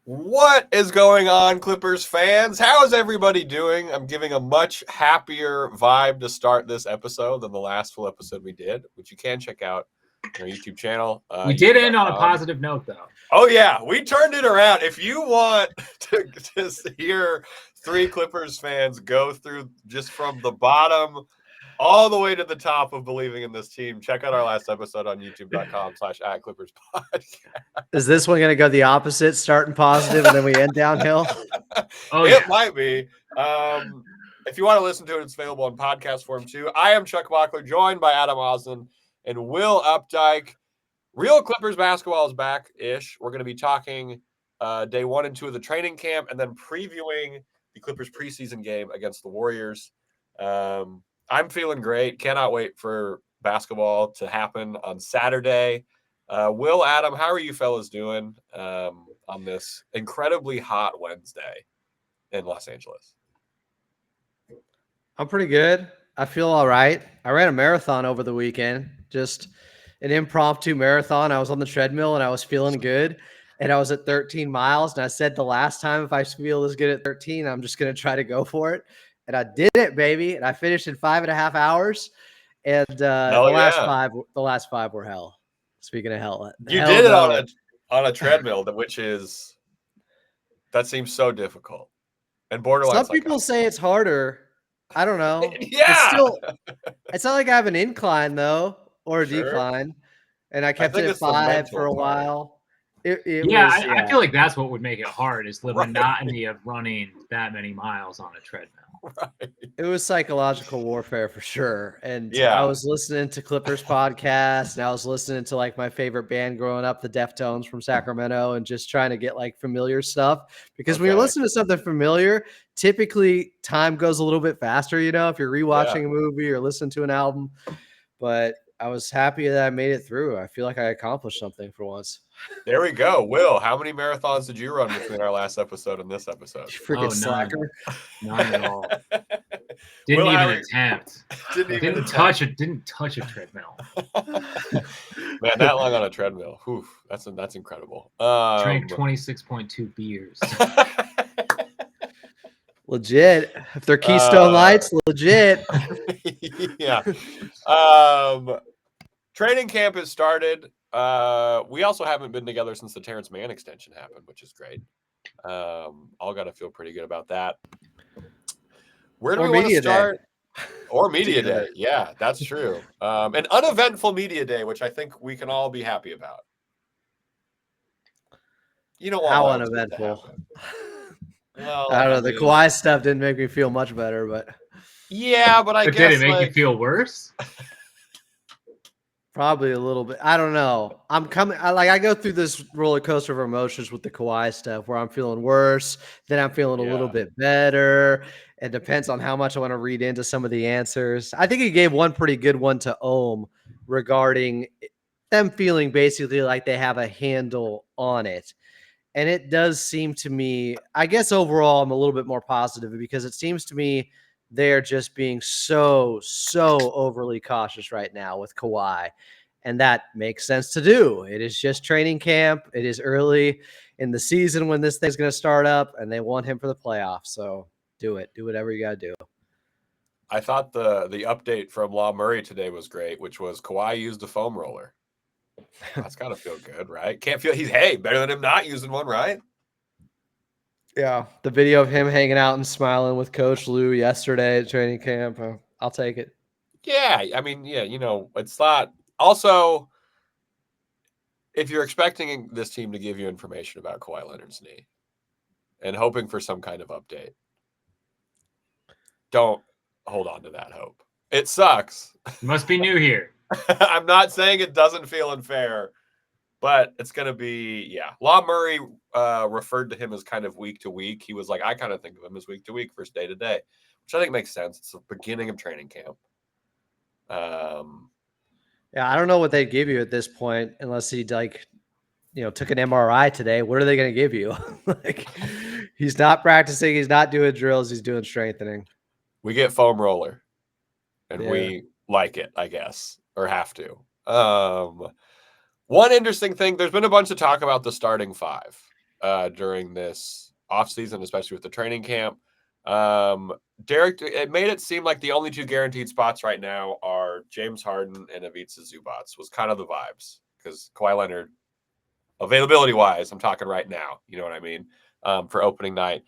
What is going on, Clippers fans? How is everybody doing? I'm giving a much happier vibe to start this episode than the last full episode we did, which you can check out on our YouTube channel. We did end on a positive note, though. Oh, yeah. We turned it around. If you want to hear three Clippers fans go through just from the bottom all the way to the top of believing in this team, check out our last episode on youtube.com/@ClippersPodcast. Is this one going to go the opposite, starting positive, and then we end downhill? It might be. If you want to listen to it, it's available in podcast form too. I am Chuck Bockler, joined by Adam Osland and Will Updike. Real Clippers basketball is back-ish. We're going to be talking day 1 and 2 of the training camp and then previewing the Clippers preseason game against the Warriors. I'm feeling great. Cannot wait for basketball to happen on Saturday. Will, Adam, how are you fellas doing on this incredibly hot Wednesday in Los Angeles? I'm pretty good. I feel all right. I ran a marathon over the weekend, just an impromptu marathon. I was on the treadmill and I was feeling good. And I was at 13 miles. And I said the last time, if I feel as good at 13, I'm just going to try to go for it. And I did it, baby. And I finished in 5.5 hours. And the last five were hell. Speaking of hell, you did it on a treadmill, that seems so difficult and borderline. Some people say it's harder. I don't know. Yeah, it's not like I have an incline though or a decline, and I kept it at 5 for a while. I feel like that's what would make it hard is the monotony of running that many miles on a treadmill. Right. It was psychological warfare for sure. And I was listening to Clippers podcast, and I was listening to like my favorite band growing up, the Deftones from Sacramento, and just trying to get like familiar stuff. Because when you're listening to something familiar, typically time goes a little bit faster, if you're rewatching a movie or listening to an album. But I was happy that I made it through. I feel like I accomplished something for once. There we go. Will, how many marathons did you run between our last episode and this episode? You freaking slacker. None at all. Didn't even attempt. Didn't touch a treadmill. Man, that long on a treadmill. Whew, that's incredible. Drank 26.2 beers. Legit. If they're Keystone Lights, legit. Yeah. Training camp has started. We also haven't been together since the Terrence Mann extension happened, which is great. All got to feel pretty good about that. Where do we want to start? Or media day. Yeah, that's true. An uneventful media day, which I think we can all be happy about. You know how uneventful? Well, I don't know. The Kawhi stuff didn't make me feel much better, but yeah, but I guess did it make you feel worse? Probably a little bit. I don't know. I go through this roller coaster of emotions with the Kawhi stuff where I'm feeling worse, then I'm feeling a little bit better. It depends on how much I want to read into some of the answers. I think he gave one pretty good one to Ohm regarding them feeling basically like they have a handle on it. And it does seem to me, I guess overall I'm a little bit more positive because it seems to me they're just being so overly cautious right now with Kawhi. And that makes sense to do. It is just training camp. It is early in the season when this thing's going to start up, and they want him for the playoffs. So do it. Do whatever you got to do. I thought the update from Law Murray today was great, which was Kawhi used a foam roller. That's got to feel good, right? Can't feel better than him not using one, right? Yeah, the video of him hanging out and smiling with Coach Lue yesterday at training camp, I'll take it. Yeah, I mean, it's not. Also, if you're expecting this team to give you information about Kawhi Leonard's knee and hoping for some kind of update, don't hold on to that hope. It sucks. Must be new here. I'm not saying it doesn't feel unfair, but it's going to be, Law Murray referred to him as kind of week to week. He was like, I kind of think of him as week to week versus day to day, which I think makes sense. It's the beginning of training camp. Yeah, I don't know what they'd give you at this point unless he took an MRI today. What are they going to give you? He's not practicing. He's not doing drills. He's doing strengthening. We get foam roller, and we like it, I guess, or have to. One interesting thing, there's been a bunch of talk about the starting five. during this offseason, especially with the training camp. Derek, it made it seem like the only 2 guaranteed spots right now are James Harden and Ivica Zubac, was kind of the vibes, because Kawhi Leonard, availability-wise, I'm talking right now, you know what I mean, for opening night.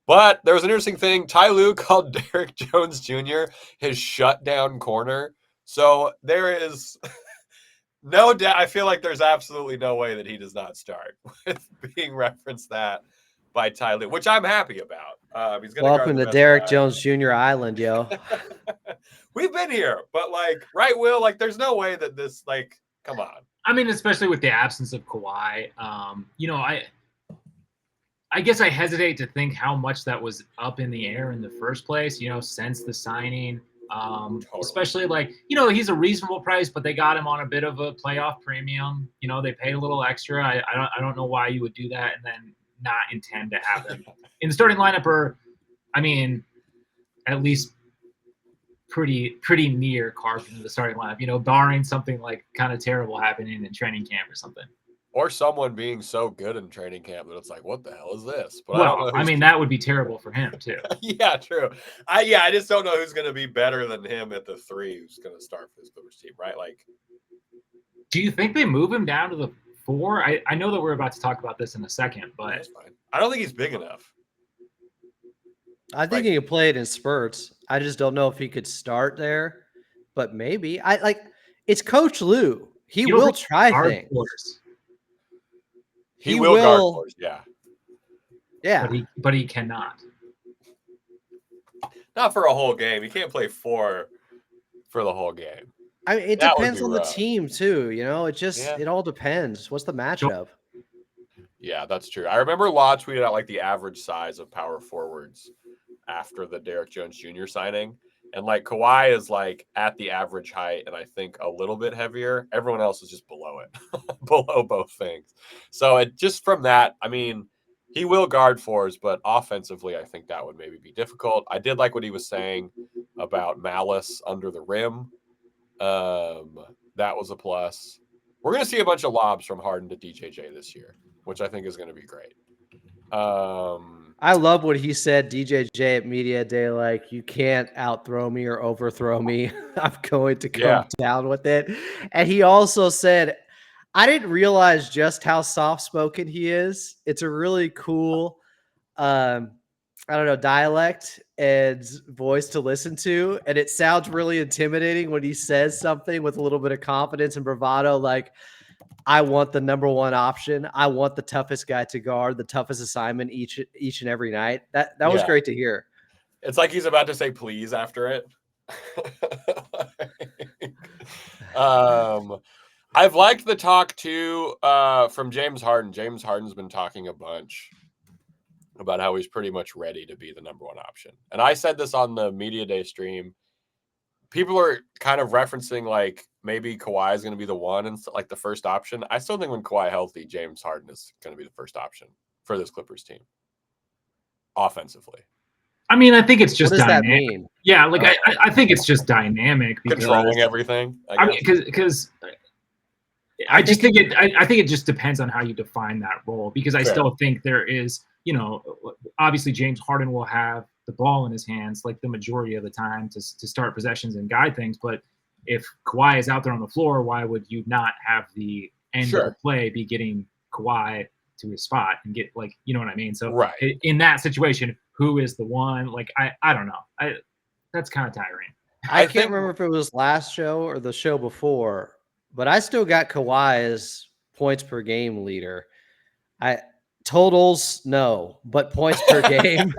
But there was an interesting thing. Ty Lue called Derrick Jones Jr. his shutdown corner. So there is no doubt. I feel like there's absolutely no way that he does not start with being referenced that by Ty Lue, which I'm happy about. He's going Welcome to Derrick Jones Jr. Island, yo. We've been here, but like, right, Will? Like, there's no way that this, like, come on. I mean, especially with the absence of Kawhi, I guess I hesitate to think how much that was up in the air in the first place, since the signing. Totally. Especially like, he's a reasonable price, but they got him on a bit of a playoff premium. They paid a little extra. I don't know why you would do that and then not intend to have him in the starting lineup, or, I mean, at least pretty near carved into the starting lineup, barring something like kind of terrible happening in training camp or something. Or someone being so good in training camp that it's like, what the hell is this? But I mean, that would be terrible for him too. Yeah, true. I just don't know who's going to be better than him at the 3 who's going to start for this Clippers team, right? Like, do you think they move him down to the 4? I know that we're about to talk about this in a second, but that's fine. I don't think he's big enough. I think he can play it in spurts. I just don't know if he could start there, but maybe. It's Coach Lue. He will try things. He will guard force, yeah. Yeah. But he cannot. Not for a whole game. He can't play 4 for the whole game. I mean, it depends on the team too, it all depends. What's the matchup? Yeah, that's true. I remember Law tweeted out like the average size of power forwards after the Derrick Jones Jr. signing. And like Kawhi is like at the average height and I think a little bit heavier. Everyone else is just below it, below both things. So it just from that, I mean, he will guard 4s, but offensively, I think that would maybe be difficult. I did like what he was saying about malice under the rim. That was a plus. We're going to see a bunch of lobs from Harden to DJJ this year, which I think is going to be great. I love what he said, DJJ at Media Day, like, you can't outthrow me or overthrow me. I'm going to come down with it. And he also said, I didn't realize just how soft-spoken he is. It's a really cool, dialect and voice to listen to. And it sounds really intimidating when he says something with a little bit of confidence and bravado, like, I want the number 1 option. I want the toughest guy to guard, the toughest assignment each and every night. That was great to hear. It's like he's about to say please after it. I've liked the talk too from James Harden. James Harden's been talking a bunch about how he's pretty much ready to be the number 1 option. And I said this on the Media Day stream. People are kind of referencing like maybe Kawhi is going to be the one and like the first option. I still think when Kawhi healthy, James Harden is going to be the first option for this Clippers team offensively. I mean, I think it's just what does dynamic. That mean? Yeah, like I think it's just dynamic. Because, controlling everything. I mean, because I think it just depends on how you define that role. Because I still think there is, obviously James Harden will have the ball in his hands like the majority of the time to start possessions and guide things. But if Kawhi is out there on the floor, why would you not have the end of the play be getting Kawhi to his spot and get like, you know what I mean? So in that situation, who is the one? Like, I don't know. That's kind of tiring. I can't remember if it was last show or the show before, but I still got Kawhi as points per game leader. Totals, no, but points per game,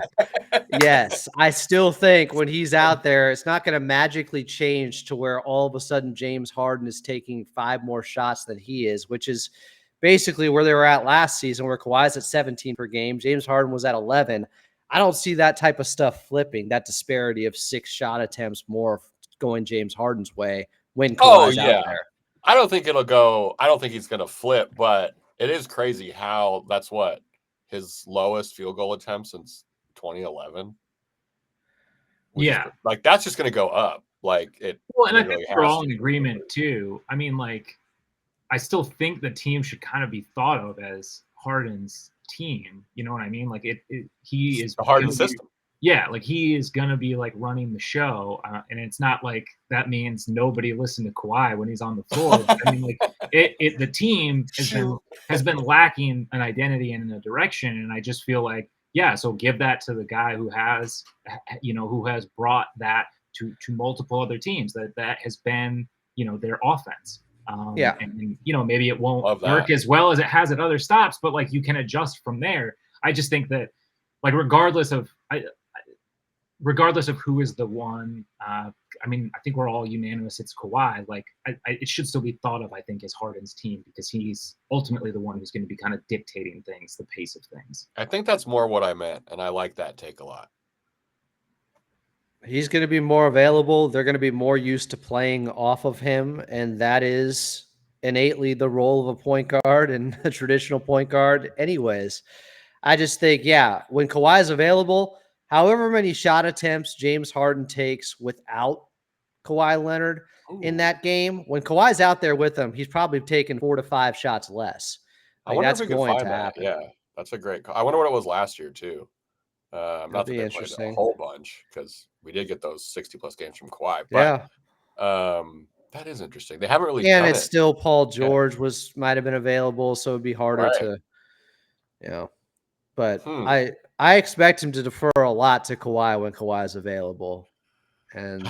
yes. I still think when he's out there, it's not going to magically change to where all of a sudden James Harden is taking 5 more shots than he is, which is basically where they were at last season, where Kawhi's at 17 per game. James Harden was at 11. I don't see that type of stuff flipping, that disparity of 6 shot attempts more going James Harden's way when Kawhi's out there. I don't think he's going to flip, but it is crazy how that's what his lowest field goal attempt since 2011. Yeah. Like that's just going to go up. Like it. Well, and I think we're all in agreement too. I mean, like, I still think the team should kind of be thought of as Harden's team. You know what I mean? Like he is the Harden gonna be- system. Yeah, like he is gonna be like running the show, and it's not like that means nobody listened to Kawhi when he's on the floor. I mean, like the team has been lacking an identity and a direction, and I just feel like so give that to the guy who has brought that to multiple other teams that has been their offense. And maybe it won't work as well as it has at other stops, but like you can adjust from there. I just think that like regardless of who is the one, I mean, I think we're all unanimous it's Kawhi. Like it should still be thought of, I think, as Harden's team, because he's ultimately the one who's going to be kind of dictating things, the pace of things. I think that's more what I meant, and I like that take a lot. He's going to be more available. They're going to be more used to playing off of him, and that is innately the role of a point guard and a traditional point guard anyways. I just think, when Kawhi is available, however many shot attempts James Harden takes without Kawhi Leonard in that game, when Kawhi's out there with him, he's probably taken 4 to 5 shots less. Like, I wonder if we can find that. Happen. Yeah, that's a great call. I wonder what it was last year too. Not that they played a whole bunch, because we did get those 60-plus games from Kawhi. But that is interesting. They haven't really done it. Still Paul George might have been available, so it'd be harder to, But I expect him to defer a lot to Kawhi when Kawhi is available. And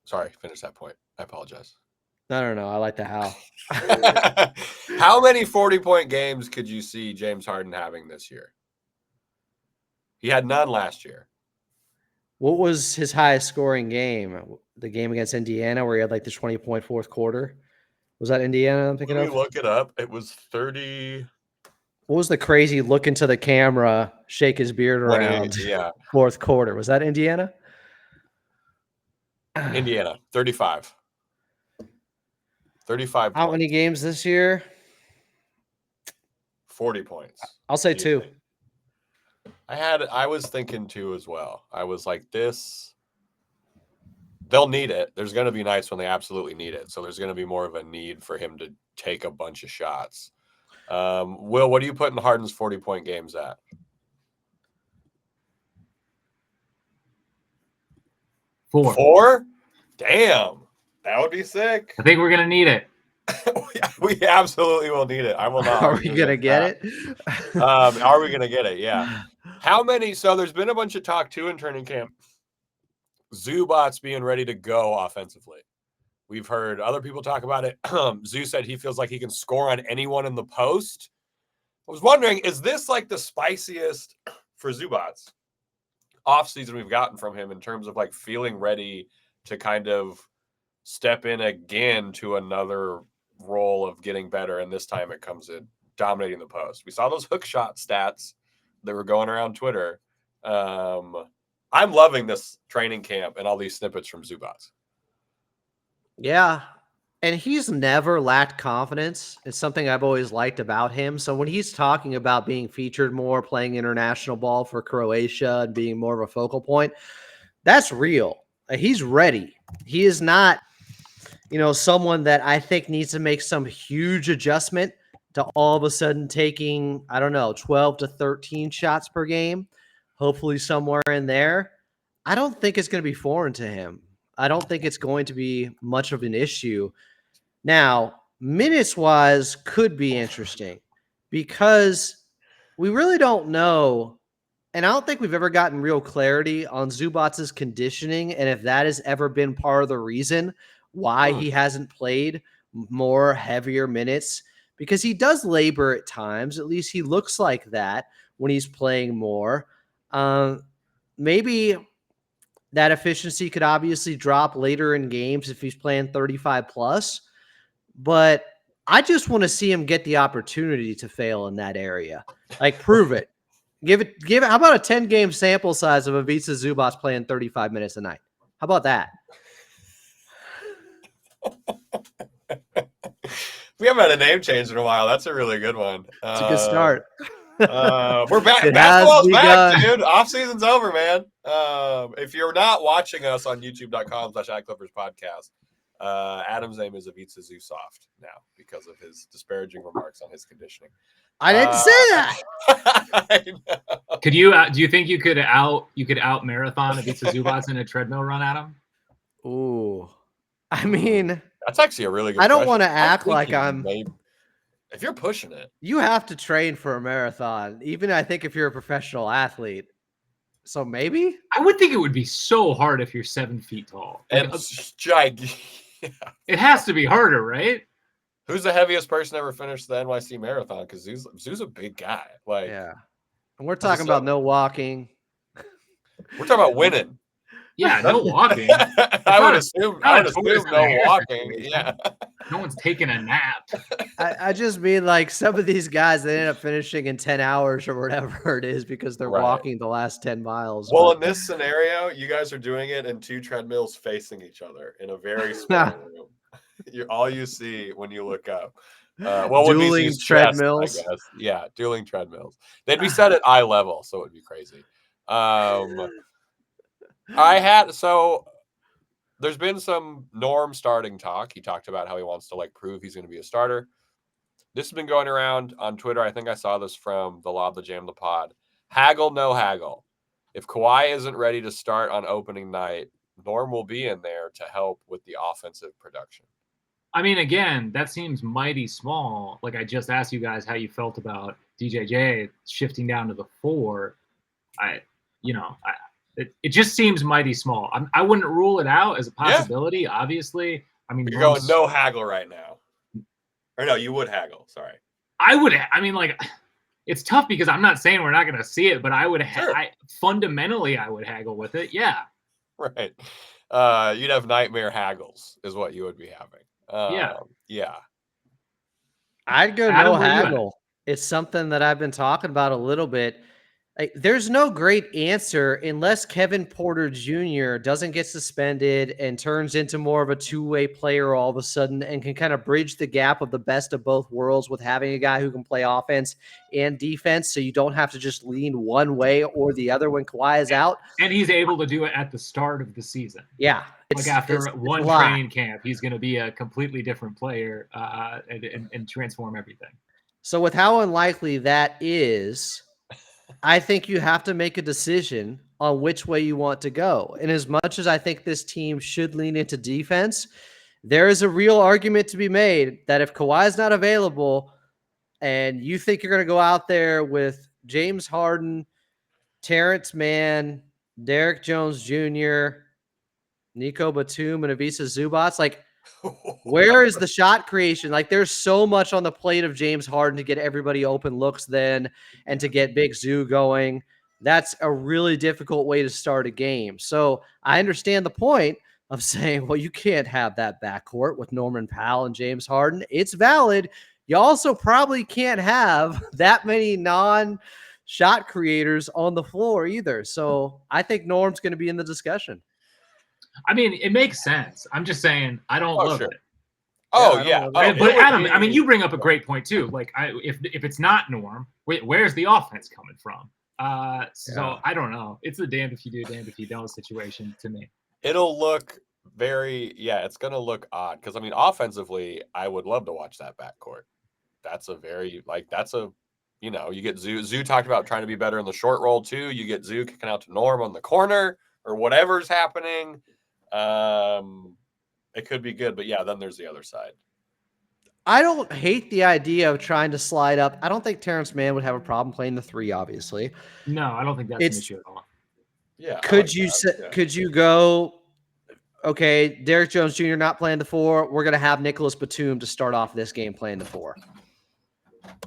sorry, finish that point. I apologize. No. I like the how. How many 40-point games could you see James Harden having this year? He had none last year. What was his highest scoring game? The game against Indiana where he had like the 20-point fourth quarter? Was that Indiana I'm thinking of? Let me look it up. It was 30. What was the crazy look into the camera, shake his beard around? Fourth quarter. Was that Indiana? Indiana, 35. 35 How many games this year? 40 points. I'll say 2. I was thinking 2 as well. I was like, they'll need it. There's going to be nights when they absolutely need it. So there's going to be more of a need for him to take a bunch of shots. Will, what are you putting Harden's 40-point games at? 4. 4? Damn. That would be sick. I think we're going to need it. We absolutely will need it. I will not. Are we going to get it? Are we going to get it? Yeah. How many? So there's been a bunch of talk too in training camp. Zubac's being ready to go offensively. We've heard other people talk about it. Zoo said he feels like he can score on anyone in the post. I was wondering, is this like the spiciest for Zubac's offseason we've gotten from him in terms of like feeling ready to kind of step in again to another role of getting better, and this time it comes in dominating the post. We saw those hook shot stats that were going around Twitter. I'm loving this training camp and all these snippets from Zubac. Yeah, and he's never lacked confidence. It's something I've always liked about him. So when he's talking about being featured more, playing international ball for Croatia and being more of a focal point, that's real. He's ready. He is not someone that I think needs to make some huge adjustment to all of a sudden taking, 12 to 13 shots per game, hopefully somewhere in there. I don't think it's going to be foreign to him. I don't think it's going to be much of an issue. Now, minutes-wise could be interesting because we really don't know, and I don't think we've ever gotten real clarity on Zubac's conditioning and if that has ever been part of the reason why he hasn't played more heavier minutes, because he does labor at times. At least he looks like that when he's playing more. Maybe that efficiency could obviously drop later in games if he's playing 35 plus, but I just want to see him get the opportunity to fail in that area. Like, prove it. Give it. How about a 10-game sample size of Ivica Zubac playing 35 minutes a night? How about that? We haven't had a name change in a while. That's a really good one. It's a good start. We're back. Basketball's back, dude. Off season's over, man. If you're not watching us on youtube.com/AdClippersPodcast, Adam's name is Ivica Zusoft now because of his disparaging remarks on his conditioning. I didn't say that. I know. Could you? Do you think you could out marathon if it's a Zubac in a treadmill run at him? Ooh, I mean, That's actually a really good I don't question. want to I act think like he I'm. If you're pushing it, You have to train for a marathon, even I think if you're a professional athlete. So maybe I would think it would be so hard if you're 7 feet tall. Like, and gigantic. it has to be harder, right? Who's the heaviest person ever finished the NYC marathon? Because Zoo's a big guy. Like, yeah. And we're talking about no walking. We're talking about winning. Yeah, no walking. I would assume no walking. Yeah. No one's taking a nap. I just mean like some of these guys they end up finishing in 10 hours or whatever it is because they're walking the last 10 miles. Well, in this scenario, you guys are doing it in 2 treadmills facing each other in a very small room. All you see when you look up. Dueling treadmills. Chest, I guess. Yeah, dueling treadmills. They'd be set at eye level, so it would be crazy. There's been some Norm starting talk. He talked about how he wants to prove he's going to be a starter. This has been going around on Twitter. I think I saw this from the Lob the Jam the Pod. Haggle, no haggle. If Kawhi isn't ready to start on opening night, Norm will be in there to help with the offensive production. I mean, again, that seems mighty small. Like I just asked you guys how you felt about DJJ shifting down to the 4. It just seems mighty small. I wouldn't rule it out as a possibility, obviously. I mean, but you're going no haggle right now. Or no, you would haggle. Sorry. I would. I mean, it's tough because I'm not saying we're not going to see it, but I would. Fundamentally, I would haggle with it. Yeah. Right. You'd have nightmare haggles, is what you would be having. Yeah. I'd go no haggle. It's something that I've been talking about a little bit. There's no great answer unless Kevin Porter Jr. doesn't get suspended and turns into more of a two-way player all of a sudden and can kind of bridge the gap of the best of both worlds with having a guy who can play offense and defense so you don't have to just lean one way or the other when Kawhi is out. And he's able to do it at the start of the season. Yeah. After one training camp, he's going to be a completely different player and transform everything. So with how unlikely that is, I think you have to make a decision on which way you want to go. And as much as I think this team should lean into defense, there is a real argument to be made that if Kawhi is not available and you think you're going to go out there with James Harden, Terrence Mann, Derrick Jones Jr., Nico Batum, and Ivica Zubac, where is the shot creation? There's so much on the plate of James Harden to get everybody open looks then and to get Big Zoo going. That's a really difficult way to start a game. So I understand the point of saying, well, you can't have that backcourt with Norman Powell and James Harden. It's valid. You also probably can't have that many non-shot creators on the floor either. So I think Norm's going to be in the discussion. I mean, it makes sense. I'm just saying I don't love it. Oh, yeah. But Adam, I mean, you bring up a great point too. If it's not Norm, where's the offense coming from? So I don't know. It's a damned if you do, damned if you don't situation to me. It'll look it's going to look odd because, I mean, offensively, I would love to watch that backcourt. That's you get Zoo. Zoo talked about trying to be better in the short roll too. You get Zoo kicking out to Norm on the corner or whatever's happening. It could be good, but then there's the other side. I don't hate the idea of trying to slide up. I don't think Terrence Mann would have a problem playing the 3, obviously. No, I don't think that's an issue at all. Yeah. Could you go, okay, Derrick Jones Jr. not playing the 4. We're going to have Nicholas Batum to start off this game playing the 4.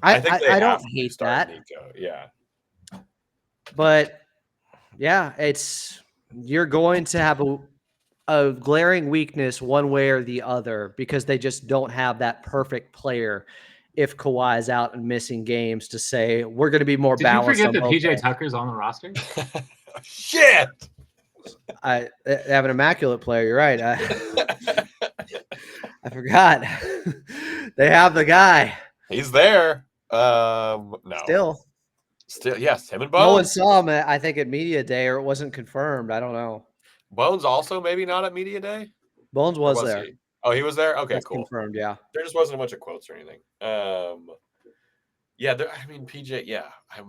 I don't hate that. Nico. Yeah. But you're going to have a glaring weakness one way or the other because they just don't have that perfect player if Kawhi is out and missing games to say we're going to be more balanced. Did you forget that PJ Tucker's on the roster? Shit! I have an immaculate player. You're right. I forgot. They have the guy. He's there. No. Still, yes, him and Bones. No one saw him, I think, at Media Day, or it wasn't confirmed. I don't know. Bones also maybe not at Media Day? Bones was there. He? Oh, he was there? Okay, That's cool. Confirmed, yeah. There just wasn't a bunch of quotes or anything. Yeah, I mean, PJ, yeah. I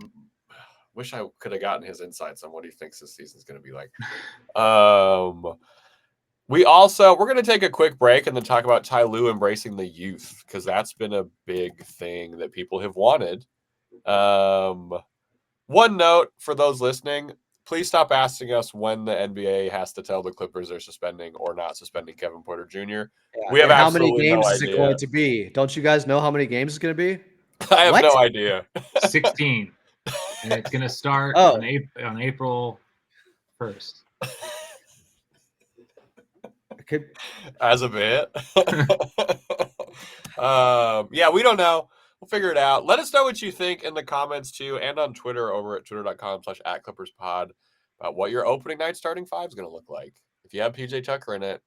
wish I could have gotten his insights on what he thinks this season's going to be like. We're going to take a quick break and then talk about Ty Lue embracing the youth, because that's been a big thing that people have wanted. One note for those listening, please stop asking us when the NBA has to tell the Clippers they're suspending or not suspending Kevin Porter Jr. Yeah, We have how many absolutely games no is it idea. going to be? Don't you guys know how many games it's going to be? I have What? no idea. 16, and it's going to start Oh. on April 1st. As a bit. Yeah, we don't know. We'll figure it out. Let us know what you think in the comments too, and on Twitter over at twitter.com/@ClippersPod about what your opening night starting five is going to look like. If you have PJ Tucker in it,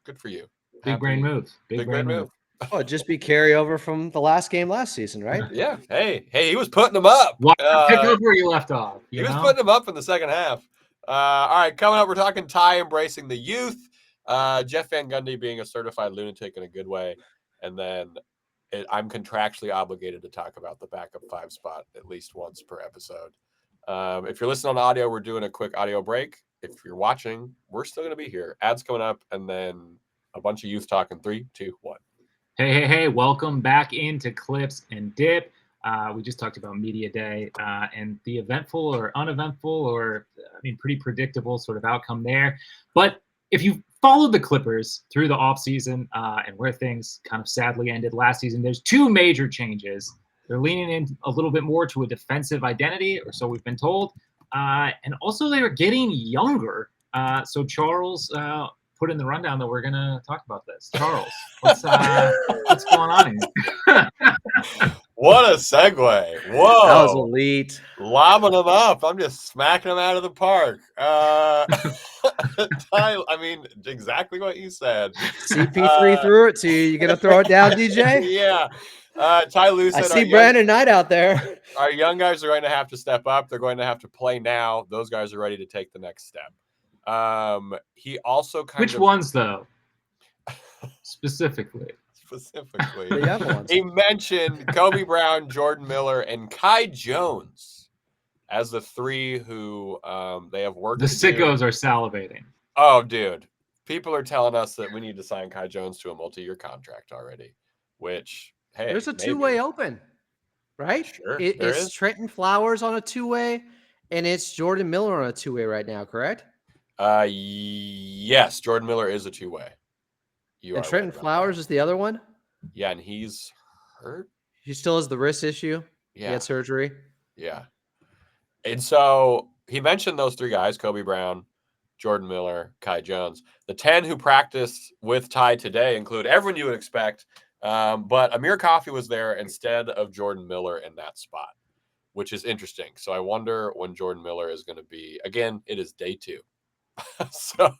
good for you. Big brain move. Big brain move. Oh, it'd just be carryover from the last game last season, right? Yeah. Hey, he was putting them up. Pick up where you left off. He was putting them up in the second half. All right, coming up, we're talking Ty embracing the youth. Jeff Van Gundy being a certified lunatic in a good way. And then I'm contractually obligated to talk about the backup 5 spot at least once per episode. If you're listening on audio, we're doing a quick audio break. If you're watching, we're still going to be here. Ads coming up, and then a bunch of youth talking. 3, 2, 1. Hey, welcome back into Clips and Dip. We just talked about Media Day and the eventful or uneventful or, pretty predictable sort of outcome there. But if you followed the Clippers through the offseason and where things kind of sadly ended last season, there's 2 major changes. They're leaning in a little bit more to a defensive identity, or so we've been told. And also they were getting younger. So Charles put in the rundown that we're going to talk about this. Charles, what's going on here? What a segue. Whoa. That was elite. Lobbing them up. I'm just smacking them out of the park. Exactly what you said. CP3 threw it to you. You going to throw it down, DJ? Yeah. Ty Lue said, I see Brandon Knight out there. Our young guys are going to have to step up. They're going to have to play now. Those guys are ready to take the next step. He also Which ones, though? Specifically. The young ones. He mentioned Kobe Brown, Jordan Miller, and Kai Jones as the 3 who they have worked. The sickos are salivating. Oh, dude. People are telling us that we need to sign Kai Jones to a multi-year contract already, which, hey, there's a 2-way open, right? Sure. It's Trenton Flowers on a 2-way, and it's Jordan Miller on a 2-way right now, correct? Yes, Jordan Miller is a 2-way. And Trenton Flowers is the other one? Yeah, and he's hurt. He still has the wrist issue. Yeah. He had surgery. Yeah. And so he mentioned those 3 guys, Kobe Brown, Jordan Miller, Kai Jones. The 10 who practiced with Ty today include everyone you would expect, but Amir Coffey was there instead of Jordan Miller in that spot, which is interesting. So I wonder when Jordan Miller is going to be. Again, it is day 2. So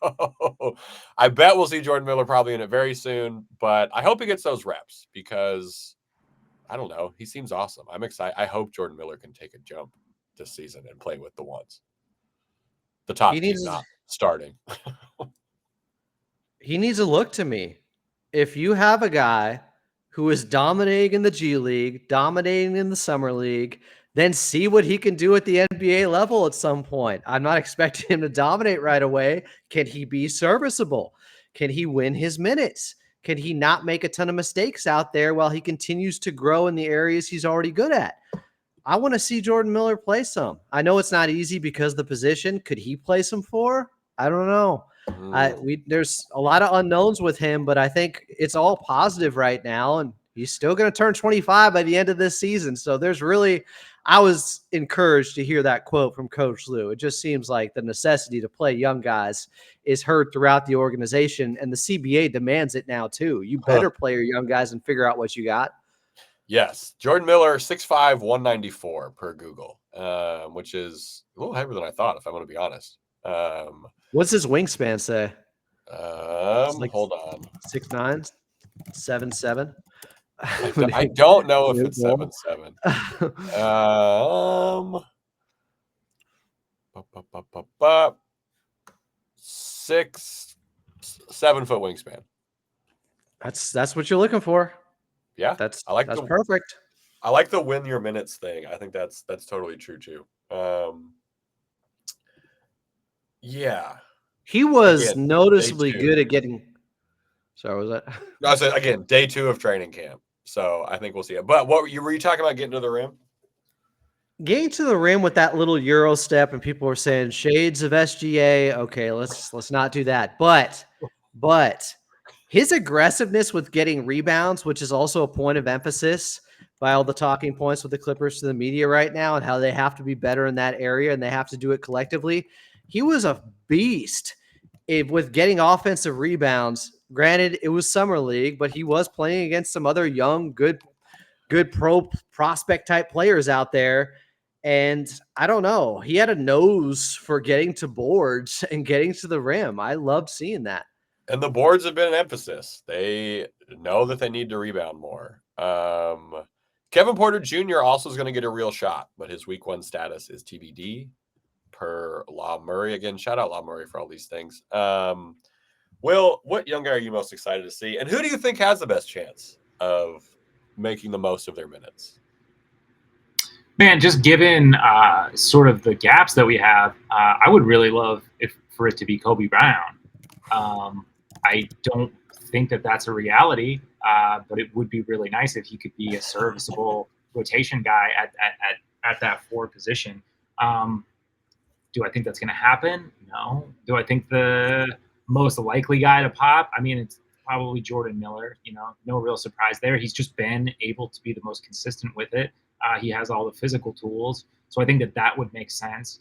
I bet we'll see Jordan Miller probably in it very soon, but I hope he gets those reps because, I don't know, he seems awesome. I'm excited. I hope Jordan Miller can take a jump this season and play with the ones. The top team not starting. He needs to look to me. If you have a guy who is dominating in the G League, dominating in the Summer League, then see what he can do at the NBA level at some point. I'm not expecting him to dominate right away. Can he be serviceable? Can he win his minutes? Can he not make a ton of mistakes out there while he continues to grow in the areas he's already good at? I want to see Jordan Miller play some. I know it's not easy because of the position. Could he play some 4? I don't know. There's a lot of unknowns with him, but I think it's all positive right now, and he's still going to turn 25 by the end of this season. So I was encouraged to hear that quote from Coach Lue. It just seems like the necessity to play young guys is heard throughout the organization, and the CBA demands it now too. You better play your young guys and figure out what you got. Yes. Jordan Miller, 6'5", 194 per Google, which is a little heavier than I thought, if I'm going to be honest. What's his wingspan say? Hold on. 6'9", 7'7". I don't know if it's 7'7". 7 foot wingspan. That's what you're looking for. Yeah, that's I like that's perfect. I like the win your minutes thing. I think that's totally true too. Yeah. He was Again, noticeably day 2. good at getting. Sorry, was that? I said again, day 2 of training camp. So I think we'll see it. But what were you talking about getting to the rim? Getting to the rim with that little Euro step, and people were saying shades of SGA. Okay, let's not do that. But his aggressiveness with getting rebounds, which is also a point of emphasis by all the talking points with the Clippers to the media right now, and how they have to be better in that area and they have to do it collectively. He was a beast with getting offensive rebounds. Granted, it was summer league, but he was playing against some other young, good pro prospect type players out there. And I don't know, he had a nose for getting to boards and getting to the rim. I loved seeing that. And the boards have been an emphasis. They know that they need to rebound more. Kevin Porter Jr. also is going to get a real shot, but his week 1 status is TBD per Law Murray. Again, shout out Law Murray for all these things. Will, what young guy are you most excited to see? And who do you think has the best chance of making the most of their minutes? Man, just given sort of the gaps that we have, I would really love for it to be Kobe Brown. I don't think that that's a reality, but it would be really nice if he could be a serviceable rotation guy at that 4 position. Do I think that's going to happen? No. Do I think the most likely guy to pop? I mean, it's probably Jordan Miller. No real surprise there. He's just been able to be the most consistent with it. He has all the physical tools. So I think that would make sense.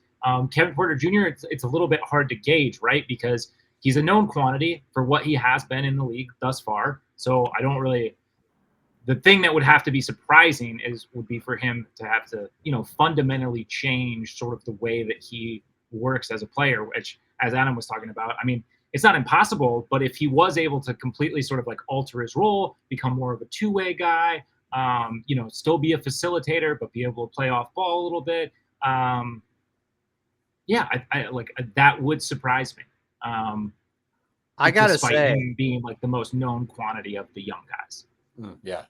Kevin Porter Jr., it's a little bit hard to gauge, right? Because he's a known quantity for what he has been in the league thus far. So I don't really – the thing that would have to be surprising would be for him to have to, fundamentally change sort of the way that he works as a player, which, as Adam was talking about, I mean, it's not impossible, but if he was able to completely sort of like alter his role, become more of a two-way guy, still be a facilitator, but be able to play off ball a little bit. I like that would surprise me. I gotta despite say, him being like the most known quantity of the young guys. Yeah.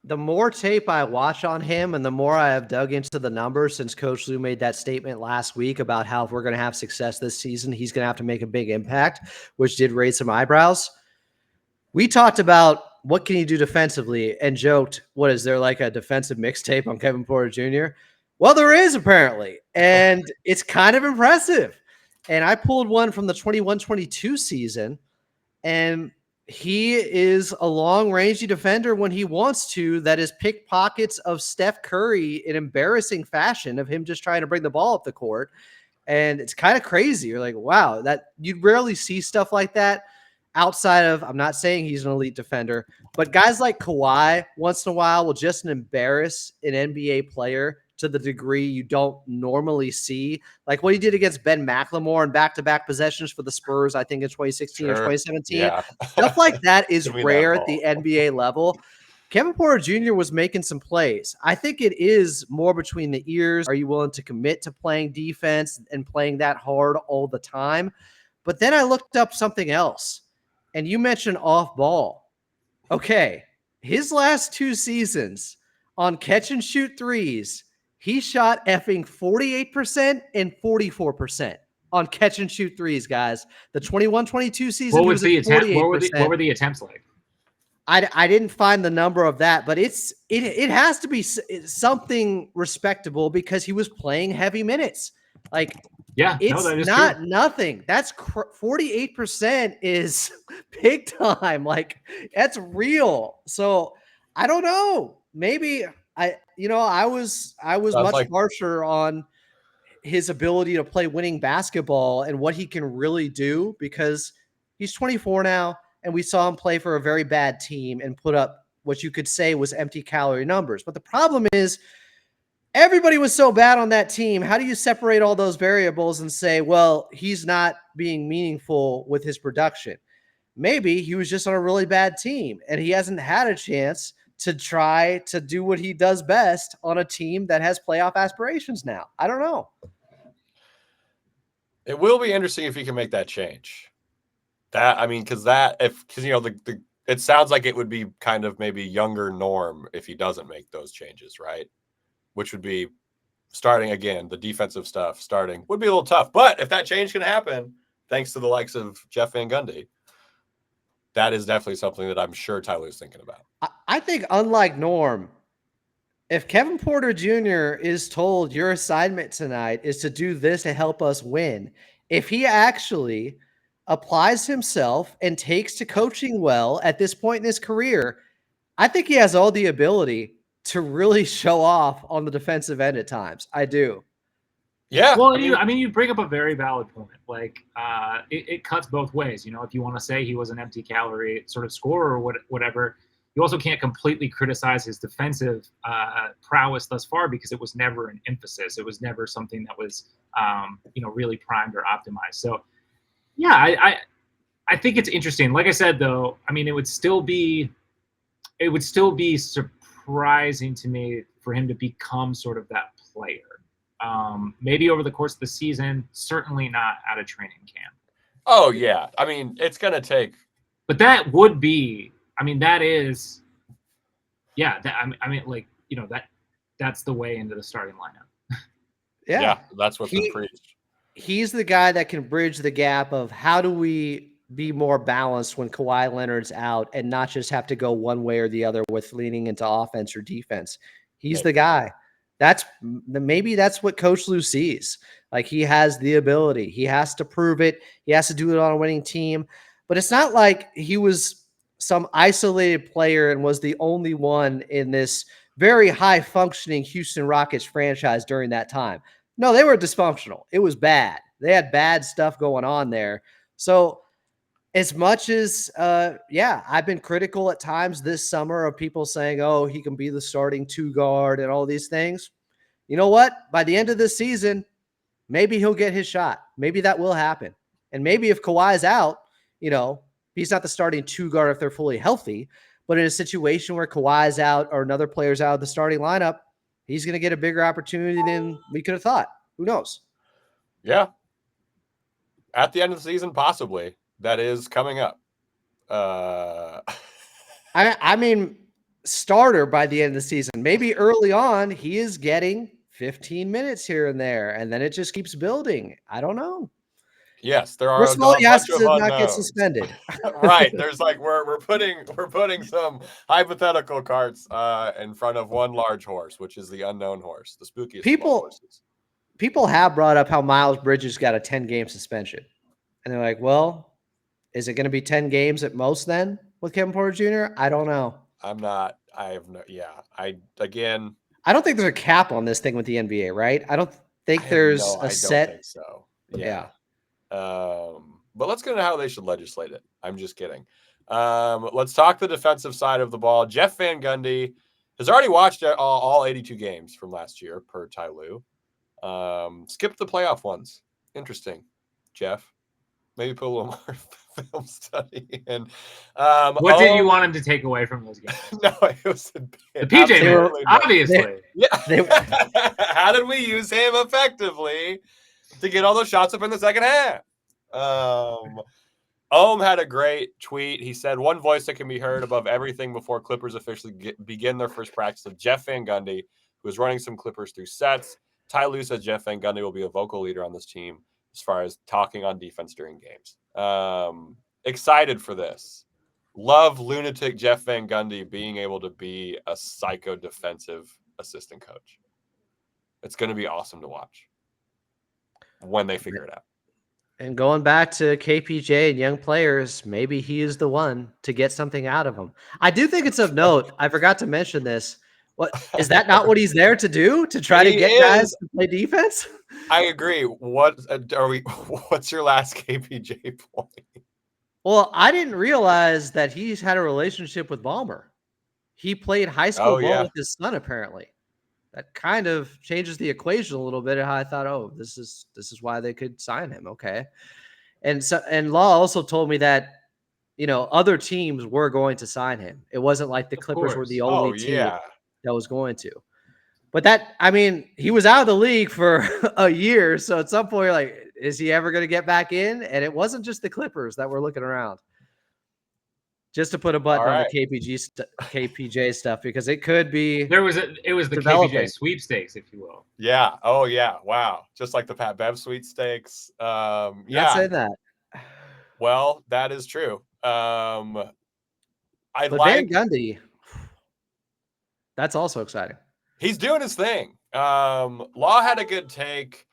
The more tape I watch on him and the more I have dug into the numbers since Coach Lue made that statement last week about how if we're going to have success this season, he's going to have to make a big impact, which did raise some eyebrows. We talked about what can he do defensively and joked, what is there like a defensive mixtape on Kevin Porter Jr.? Well, there is apparently, and it's kind of impressive. And I pulled one from the 21-22 season, and he is a long-rangey defender when he wants to that is pickpockets of Steph Curry in embarrassing fashion of him just trying to bring the ball up the court. And it's kind of crazy. You're like, wow, that you rarely see stuff like that outside of, I'm not saying he's an elite defender, but guys like Kawhi once in a while will just embarrass an NBA player to the degree you don't normally see. Like what he did against Ben McLemore in back-to-back possessions for the Spurs, I think in 2016 or 2017. Yeah. Stuff like that is rare that at the NBA level. Kevin Porter Jr. was making some plays. I think it is more between the ears. Are you willing to commit to playing defense and playing that hard all the time? But then I looked up something else, and you mentioned off ball. Okay, his last 2 seasons on catch and shoot threes, he shot effing 48% and 44% on catch and shoot threes, guys. The 21-22 season, What was the attempt? What were the attempts like? I didn't find the number of that, but it has to be something respectable because he was playing heavy minutes. Like, it's not true. Nothing. That's 48% is big time. Like, that's real. So I don't know. Maybe I was much harsher on his ability to play winning basketball and what he can really do because he's 24 now. And we saw him play for a very bad team and put up what you could say was empty calorie numbers. But the problem is everybody was so bad on that team. How do you separate all those variables and say, well, he's not being meaningful with his production? Maybe he was just on a really bad team and he hasn't had a chance to try to do what he does best on a team that has playoff aspirations now. I don't know. It will be interesting if he can make that change. Because the it sounds like it would be kind of maybe younger Norm if he doesn't make those changes, right? Which would be starting again, the defensive stuff starting would be a little tough. But if that change can happen, thanks to the likes of Jeff Van Gundy, that is definitely something that I'm sure Ty Lue's thinking about. I think unlike Norm, if Kevin Porter Jr. is told your assignment tonight is to do this to help us win, if he actually applies himself and takes to coaching well at this point in his career, I think he has all the ability to really show off on the defensive end at times. I do. Yeah. Well, you bring up a very valid point. Like, it cuts both ways. You know, if you want to say he was an empty calorie sort of scorer or whatever, you also can't completely criticize his defensive prowess thus far because it was never an emphasis. It was never something that was, really primed or optimized. So, yeah, I think it's interesting. Like I said, though, I mean, it would still be surprising to me for him to become sort of that player. Maybe over the course of the season, certainly not out of training camp. Oh, yeah. I mean, it's going to take. But that would be, that is, that's the way into the starting lineup. Yeah, that's what's been preached. He's the guy that can bridge the gap of how do we be more balanced when Kawhi Leonard's out and not just have to go one way or the other with leaning into offense or defense. He's the guy. Maybe that's what Coach Lue sees. Like, he has the ability. He has to prove it. He has to do it on a winning team. But it's not like he was some isolated player and was the only one in this very high-functioning Houston Rockets franchise during that time. No, they were dysfunctional. It was bad. They had bad stuff going on there. So as much as, I've been critical at times this summer of people saying, oh, he can be the starting two guard and all these things. You know what? By the end of this season, maybe he'll get his shot. Maybe that will happen. And maybe if Kawhi's out, he's not the starting two guard if they're fully healthy. But in a situation where Kawhi's out or another player's out of the starting lineup, he's going to get a bigger opportunity than we could have thought. Who knows? Yeah. At the end of the season, possibly. That is coming up. Starter by the end of the season. Maybe early on, he is getting 15 minutes here and there, and then it just keeps building. I don't know. Yes, there are. First of all, he has to not get suspended. Right. There's we're putting some hypothetical carts in front of one large horse, which is the unknown horse, the spookiest horses. People have brought up how Miles Bridges got a 10-game suspension, and they're like, well, is it going to be 10 games at most then with Kevin Porter Jr.? I don't know. I don't think there's a cap on this thing with the NBA, right? I don't think there's a set. I don't think so. Yeah. But let's get into how they should legislate it. I'm just kidding. Let's talk the defensive side of the ball. Jeff Van Gundy has already watched all 82 games from last year per Ty Lue. Skipped the playoff ones. Interesting, Jeff. Maybe put a little more film study in. What did you want him to take away from those games? No, it was the PJ man, obviously. How did we use him effectively to get all those shots up in the second half? Ohm had a great tweet. He said, one voice that can be heard above everything before Clippers officially begin their first practice of Jeff Van Gundy, who is running some Clippers through sets. Ty Lue says Jeff Van Gundy will be a vocal leader on this team as far as talking on defense during games. Excited for this. Love lunatic Jeff Van Gundy being able to be a psycho defensive assistant coach. It's going to be awesome to watch when they figure it out. And going back to KPJ and young players, maybe he is the one to get something out of them. I do think it's of note. I forgot to mention this. What is that not what he's there to do? To try to get guys to play defense? I agree. What's your last KPJ point? Well, I didn't realize that he's had a relationship with Ballmer. He played high school ball with his son, apparently. That kind of changes the equation a little bit. And how I thought, oh, this is why they could sign him. Okay. And Law also told me that, other teams were going to sign him. It wasn't like the Clippers were the only team that was going to. But he was out of the league for a year. So at some point, you're like, is he ever going to get back in? And it wasn't just the Clippers that were looking around. just to put a button All on right. the KPJ stuff because it could be. It was the developing. KPJ sweepstakes, if you will. Yeah. Oh yeah. Wow. Just like the Pat Bev sweepstakes. Not Yeah. saying that. Well, that is true. But Van Gundy, that's also exciting. He's doing his thing. Law had a good take.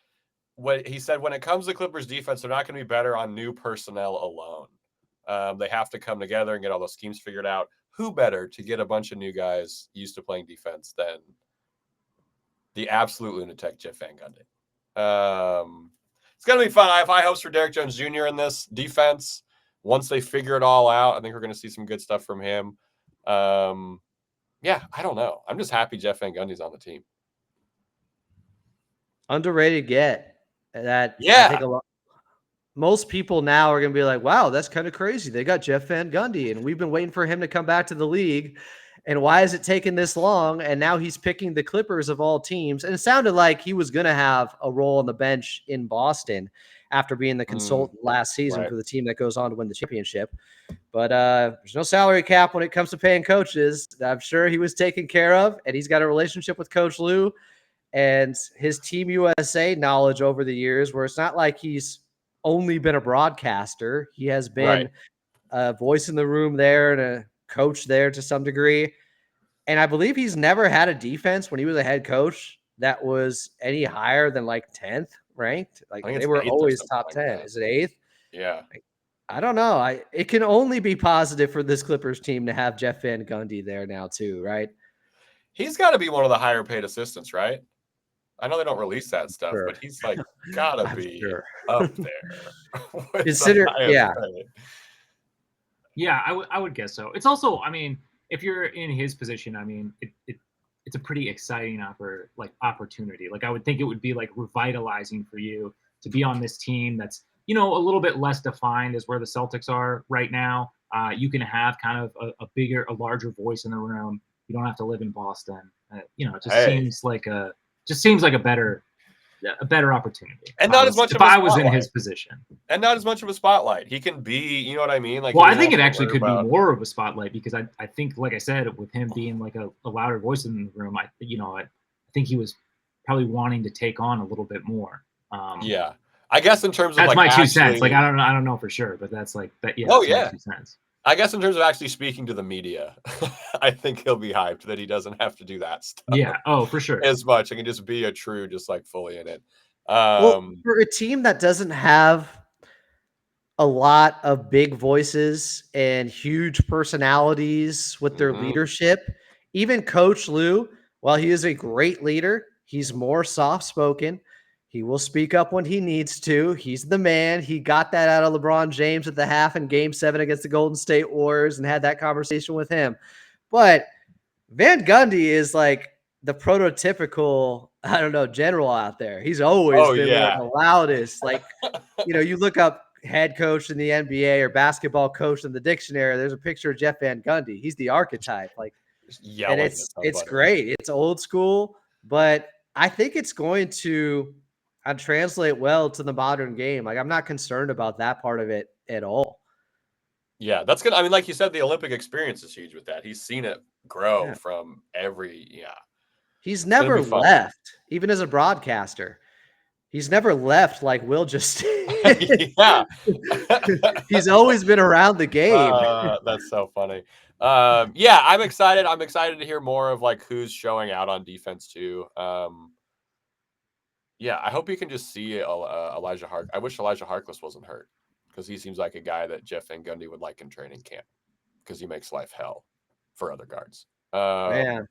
What he said, when it comes to Clippers defense, they're not going to be better on new personnel alone. They have to come together and get all those schemes figured out. Who better to get a bunch of new guys used to playing defense than the absolute lunatic Jeff Van Gundy? It's going to be fun. I have high hopes for Derrick Jones Jr. in this defense. Once they figure it all out, I think we're going to see some good stuff from him. Yeah, I don't know. I'm just happy Jeff Van Gundy's on the team. Underrated get. That, yeah. I think most people now are going to be like, wow, that's kind of crazy. They got Jeff Van Gundy, and we've been waiting for him to come back to the league. And why is it taking this long? And now he's picking the Clippers of all teams. And it sounded like he was going to have a role on the bench in Boston after being the consultant last season for the team that goes on to win the championship. But there's no salary cap when it comes to paying coaches. I'm sure he was taken care of, and he's got a relationship with Coach Lue and his Team USA knowledge over the years, where it's not like he's only been a broadcaster. He has been a voice in the room there and a coach there to some degree. And I believe he's never had a defense when he was a head coach that was any higher than like 10th ranked. Like they were always top 10. Like, is it 8th? Yeah. I don't know. It can only be positive for this Clippers team to have Jeff Van Gundy there now too, right? He's got to be one of the higher paid assistants, right? I know they don't release that stuff, but he's like gotta be up there. Yeah, I would guess so. It's also, I mean, if you're in his position, I mean, it's a pretty exciting opportunity. Like I would think it would be like revitalizing for you to be on this team that's, you know, a little bit less defined as where the Celtics are right now. You can have kind of a larger voice in the room. You don't have to live in Boston. You know, it just seems like a better opportunity. And not as much if I was in his position. And not as much of a spotlight. He can be, you know what I mean? Like, well, I think it actually could be more of a spotlight because I think, like I said, with him being like a louder voice in the room, I think he was probably wanting to take on a little bit more. Yeah. I guess in terms of that's like my 2 cents. Like I don't know for sure, but that's like that. Yeah. Oh yeah. My 2 cents. I guess in terms of actually speaking to the media, I think he'll be hyped that he doesn't have to do that stuff. Yeah. Oh, for sure. As much. He can just be a true, just like fully in it. Well, for a team that doesn't have a lot of big voices and huge personalities with their leadership, even Coach Lue, while he is a great leader, he's more soft-spoken. He will speak up when he needs to. He's the man. He got that out of LeBron James at the half in Game 7 against the Golden State Warriors and had that conversation with him. But Van Gundy is like the prototypical, I don't know, general out there. He's always been the loudest. Like, you know, you look up head coach in the NBA or basketball coach in the dictionary, there's a picture of Jeff Van Gundy. He's the archetype. Like, and it's great. It's old school, but I think it's going to translate well to the modern game. Like, I'm not concerned about that part of it at all. Yeah, that's good. I mean, like you said, the Olympic experience is huge with that. He's seen it grow from every, He's never left, even as a broadcaster. He's never left like Will just yeah. He's always been around the game. That's so funny. Yeah, I'm excited. I'm excited to hear more of like who's showing out on defense too. Yeah, I hope you can just see Elijah Harkless. I wish Elijah Harkless wasn't hurt because he seems like a guy that Jeff Van Gundy would like in training camp because he makes life hell for other guards. Man,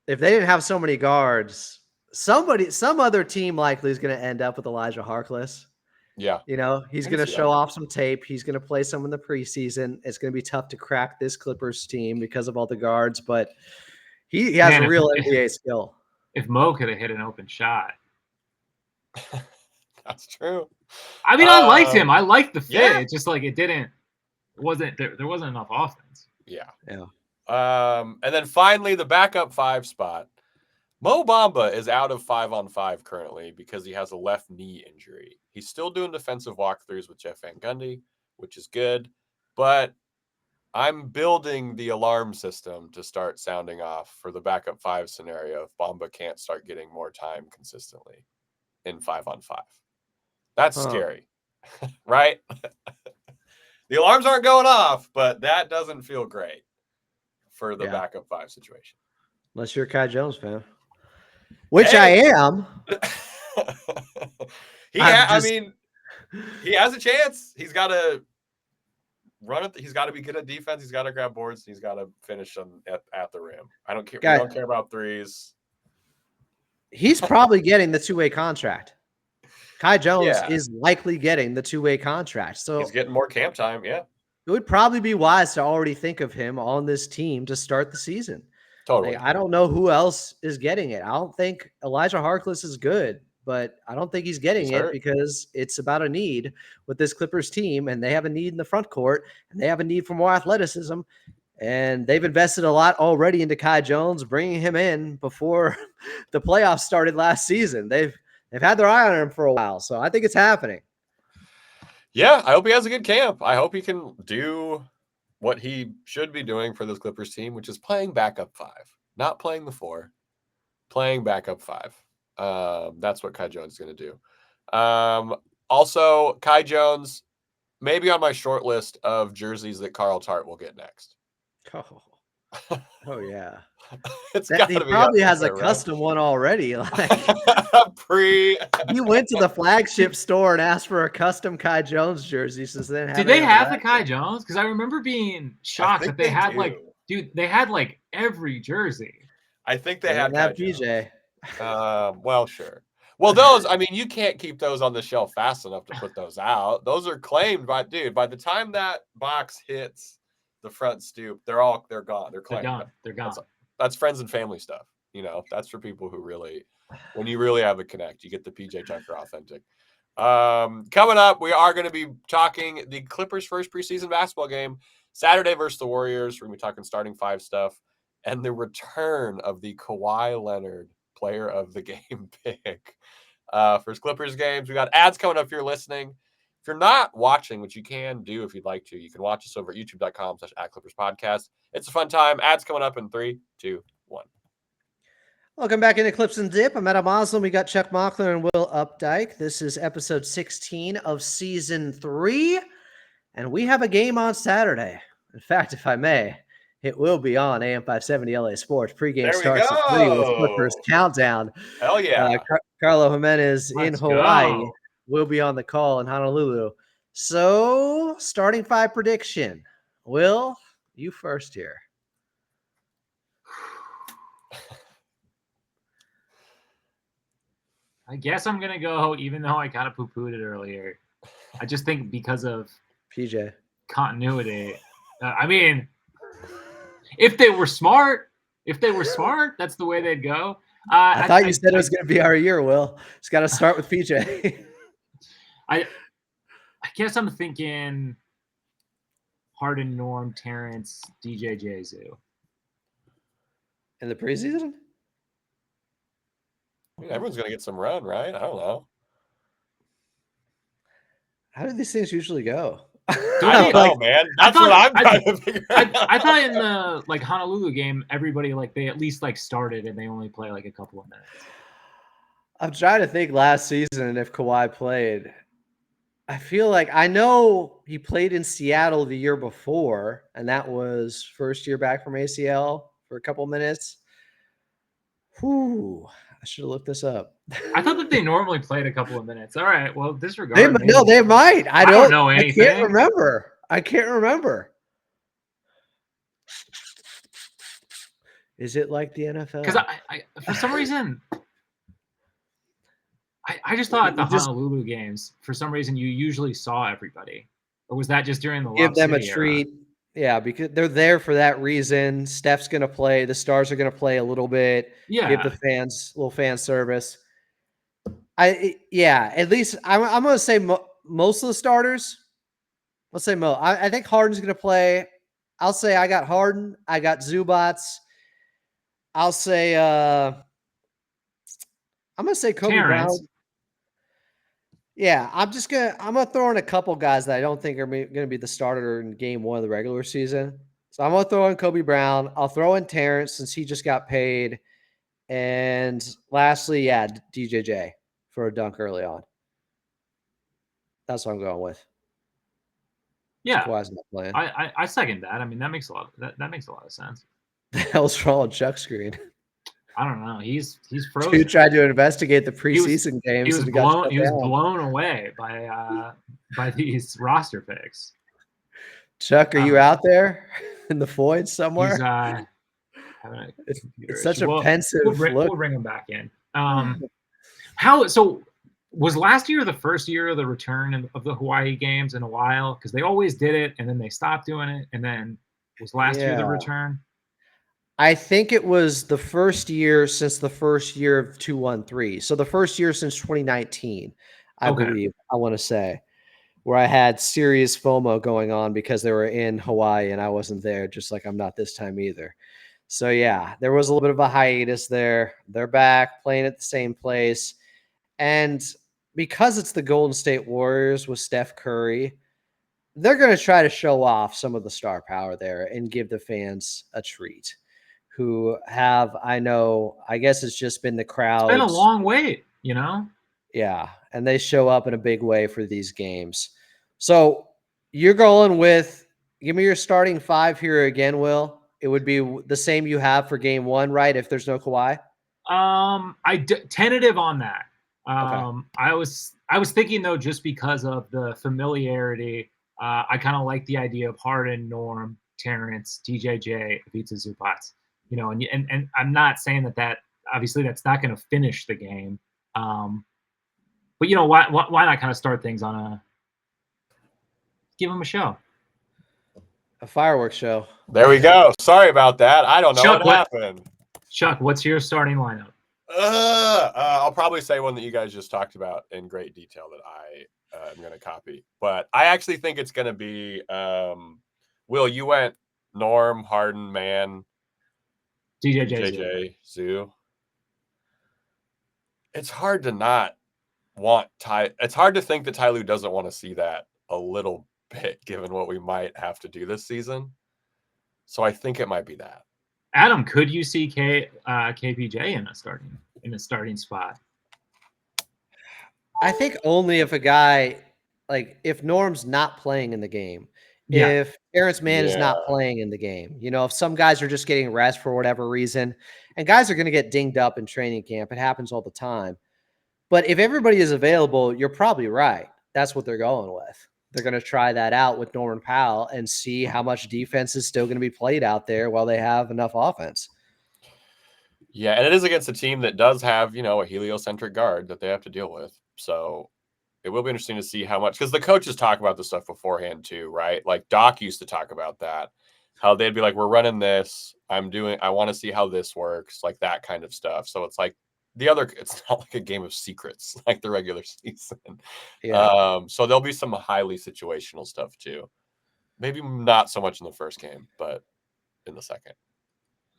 if they didn't have so many guards, some other team likely is going to end up with Elijah Harkless. Yeah. You know, he's going to show off some tape. He's going to play some in the preseason. It's going to be tough to crack this Clippers team because of all the guards, but he has a real NBA skill. If Mo could have hit an open shot. That's true. I mean, I liked him. I liked the fit. Yeah. It's just like there wasn't enough offense. Yeah. And then finally, the backup 5 spot. Mo Bamba is out of 5-on-5 currently because he has a left knee injury. He's still doing defensive walkthroughs with Jeff Van Gundy, which is good. But I'm building the alarm system to start sounding off for the backup 5 scenario if Bamba can't start getting more time consistently in 5-on-5. That's scary, right? The alarms aren't going off, but that doesn't feel great for the backup 5 situation. Unless you're a Kai Jones fan. Which I am. I mean, he has a chance. He's got to run it. He's got to be good at defense. He's got to grab boards. He's got to finish them at the rim. I don't care. We don't care about threes. He's probably getting the 2-way contract. Kai Jones is likely getting the 2-way contract. So he's getting more camp time. Yeah. It would probably be wise to already think of him on this team to start the season. Totally. I don't know who else is getting it. I don't think Elijah Harkless is good, but I don't think he's getting it because it's about a need with this Clippers team, and they have a need in the front court, and they have a need for more athleticism, and they've invested a lot already into Kai Jones, bringing him in before the playoffs started last season. They've had their eye on him for a while, so I think it's happening. Yeah, I hope he has a good camp. I hope he can do what he should be doing for this Clippers team, which is playing backup 5, not playing the 4, playing backup 5. That's what Kai Jones is going to do. Also, Kai Jones, maybe on my short list of jerseys that Carl Tart will get next. Oh yeah. He probably has a custom one already. Like he went to the flagship store and asked for a custom Kai Jones jersey. Since then, did they have the Kai Jones? Because I remember being shocked that they had they had like every jersey. I think they had that PJ. Well, sure. Well, those, I mean, you can't keep those on the shelf fast enough to put those out. Those are claimed by the time that box hits the front stoop, they're gone. They're claimed. They're gone. That's friends and family stuff. That's for people who really, when you really have a connect, you get the PJ Tucker authentic. Coming up, we are going to be talking the Clippers' first preseason basketball game, Saturday versus the Warriors. We're going to be talking starting 5 stuff and the return of the Kawhi Leonard player of the game pick. First Clippers games. We got ads coming up if you're listening. If you're not watching, which you can do if you'd like to, you can watch us over at youtube.com/@ClippersPodcast. It's a fun time. Ads coming up in 3, 2, 1. Welcome back into Clips and Dip. I'm Adam Moslem. We got Chuck Mockler and Will Updike. This is episode 16 of season 3, and we have a game on Saturday. In fact, if I may, it will be on AM 570 LA Sports. Pregame starts at 3 with Clippers Countdown. Hell yeah. Carlo Jimenez in Hawaii will be on the call in Honolulu. So, starting 5 prediction. Will, you first here. I guess I'm going to go, even though I kind of poo-pooed it earlier. I just think because of PJ continuity. I mean, if they were smart, that's the way they'd go. I thought you said it was going to be our year, Will. It's got to start with PJ. I guess I'm thinking Harden, Norm, Terrence, DJ, Jesu. In the preseason? I mean, everyone's going to get some run, right? I don't know. How do these things usually go? I don't know, man. That's what I'm trying to figure out. I thought in the Honolulu game, everybody they at least started and they only play a couple of minutes. I'm trying to think last season if Kawhi played. I feel like I know he played in Seattle the year before, and that was first year back from ACL for a couple minutes. Whew. I should have looked this up. I thought that they normally played a couple of minutes. All right. Well, disregard. They might. I don't know anything. I can't remember. Is it like the NFL? Because I for some reason, I just thought at the Honolulu games, for some reason, you usually saw everybody. Or was that just during the give them a treat? Yeah, because they're there for that reason. Steph's going to play. The stars are going to play a little bit. Yeah. Give the fans a little fan service. At least I'm going to say most of the starters. Let's say Mo. I think Harden's going to play. I'll say I got Harden. I got Zubac. I'll say I'm going to say Kobe Terrence. Brown. Yeah, I'm gonna throw in a couple guys that I don't think are gonna be the starter in game 1 of the regular season. So I'm gonna throw in Kobe Brown. I'll throw in Terrence since he just got paid. And lastly, yeah, DJJ for a dunk early on. That's what I'm going with. Yeah, Kawhi's not playing. I second that. I mean, that makes a lot of sense. The hell's wrong with Chuck Screen? I don't know. He's frozen. Dude tried to investigate the He was- preseason games. He was and got blown. shut He was down. blown away by these roster picks. Chuck, are you out there in the void somewhere? He's having a it's such a pensive look. We'll bring him back in. So was last year the first year of the return of the Hawaii games in a while? Because they always did it, and then they stopped doing it, and then was last year the return? I think it was the first year since the first year of 2-1-3. So the first year since 2019, I believe, I want to say, where I had serious FOMO going on because they were in Hawaii and I wasn't there, just like I'm not this time either. So yeah, there was a little bit of a hiatus there. They're back playing at the same place. And because it's the Golden State Warriors with Steph Curry, they're going to try to show off some of the star power there and give the fans a treat. Who have, I guess it's just been the crowd. It's been a long wait, you know? Yeah, and they show up in a big way for these games. So you're going with, give me your starting 5 here again, Will. It would be the same you have for game 1, right? If there's no Kawhi. Tentative on that. Okay. I was thinking though, just because of the familiarity, I kind of like the idea of Harden, Norm, Terrence, DJJ, Ivica Zubac. You know, and I'm not saying that obviously that's not going to finish the game, but you know, why not kind of start things on give them a show, a fireworks show. There we go. Sorry about that. I don't know what happened. Chuck, what's your starting lineup? I'll probably say one that you guys just talked about in great detail that I am going to copy, but I actually think it's going to be Will. You went Norm, Harden, Man. DJJ, Zoo. It's hard to not want Ty. It's hard to think that Ty Lue doesn't want to see that a little bit, given what we might have to do this season. So I think it might be that. Adam, could you see KPJ in a starting spot? I think only if a guy if Norm's not playing in the game. Yeah. If Terrence Mann is not playing in the game, you know, if some guys are just getting rest for whatever reason, and guys are going to get dinged up in training camp, it happens all the time. But if everybody is available, you're probably right. That's what they're going with. They're going to try that out with Norman Powell and see how much defense is still going to be played out there while they have enough offense. Yeah, and it is against a team that does have, you know, a heliocentric guard that they have to deal with. So it will be interesting to see how much, because the coaches talk about this stuff beforehand too, right? Like Doc used to talk about that, how they'd be like, we're running this. I want to see how this works, like that kind of stuff. So it's like it's not like a game of secrets like the regular season. Yeah. So there'll be some highly situational stuff too. Maybe not so much in the first game, but in the second.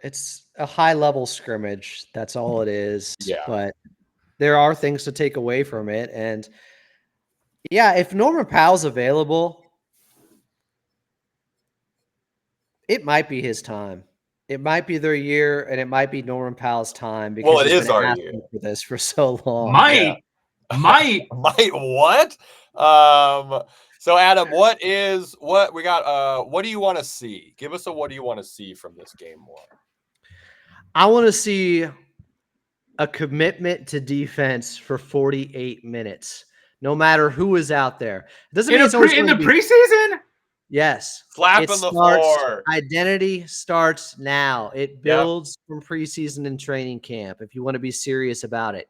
It's a high level scrimmage. That's all it is. Yeah. But there are things to take away from it. And yeah, if Norman Powell's available, it might be his time. It might be their year, and it might be Norman Powell's time because it is our year for this for so long. Might what? So Adam, what we got? What do you want to see? Give us what do you want to see from this game more? I want to see a commitment to defense for 48 minutes. No matter who is out there. It doesn't mean it's in the preseason? Yes. Slapping the floor. Identity starts now. It builds from preseason and training camp if you want to be serious about it.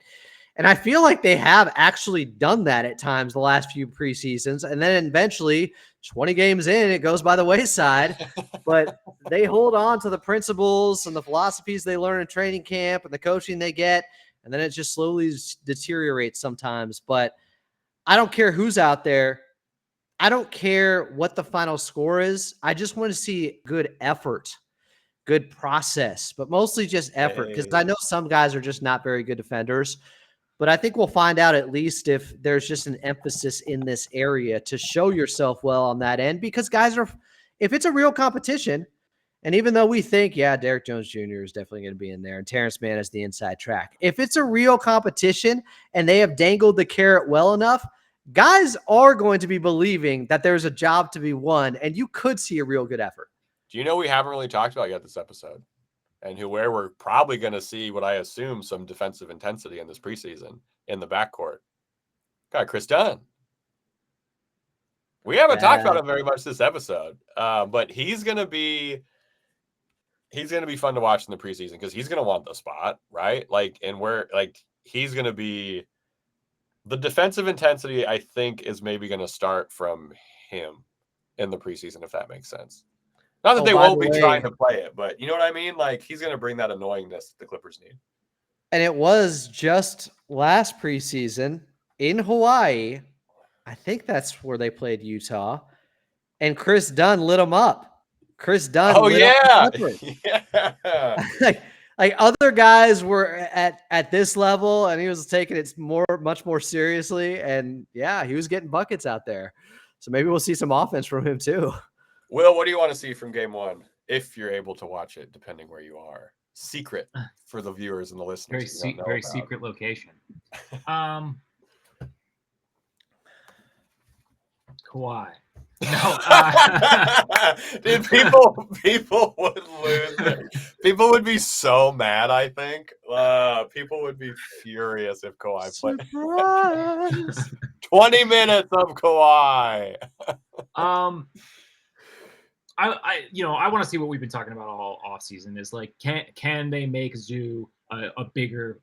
And I feel like they have actually done that at times the last few preseasons. And then eventually, 20 games in, it goes by the wayside. But they hold on to the principles and the philosophies they learn in training camp and the coaching they get. And then it just slowly deteriorates sometimes. But I don't care who's out there. I don't care what the final score is. I just want to see good effort, good process, but mostly just effort because I know some guys are just not very good defenders. But I think we'll find out at least if there's just an emphasis in this area to show yourself well on that end, because guys are, if it's a real competition, and even though we think, yeah, Derrick Jones Jr. is definitely going to be in there and Terrence Mann is the inside track, if it's a real competition and they have dangled the carrot well enough, guys are going to be believing that there's a job to be won, and you could see a real good effort. Do you know we haven't really talked about yet this episode? And where we're probably going to see what I assume some defensive intensity in this preseason in the backcourt. Got Chris Dunn. We haven't talked about him very much this episode, but he's going to be fun to watch in the preseason because he's going to want the spot, right? He's going to be the defensive intensity. I think is maybe going to start from him in the preseason, if that makes sense. Not that they won't be trying to play it, but you know what I mean? Like, he's going to bring that annoyingness that the Clippers need. And it was just last preseason in Hawaii. I think that's where they played Utah. And Chris Dunn lit them up. Chris Dunn. Oh, yeah. Like other guys were at this level, and he was taking it much more seriously. And yeah, he was getting buckets out there. So maybe we'll see some offense from him too. Will, what do you want to see from game one? If you're able to watch it, depending where you are. Secret for the viewers and the listeners. Very secret location. Kawhi. No, dude, people would lose it. People would be so mad. I think people would be furious if Kawhi played. 20 minutes of Kawhi. I want to see what we've been talking about all off season is like, can they make Zoo a bigger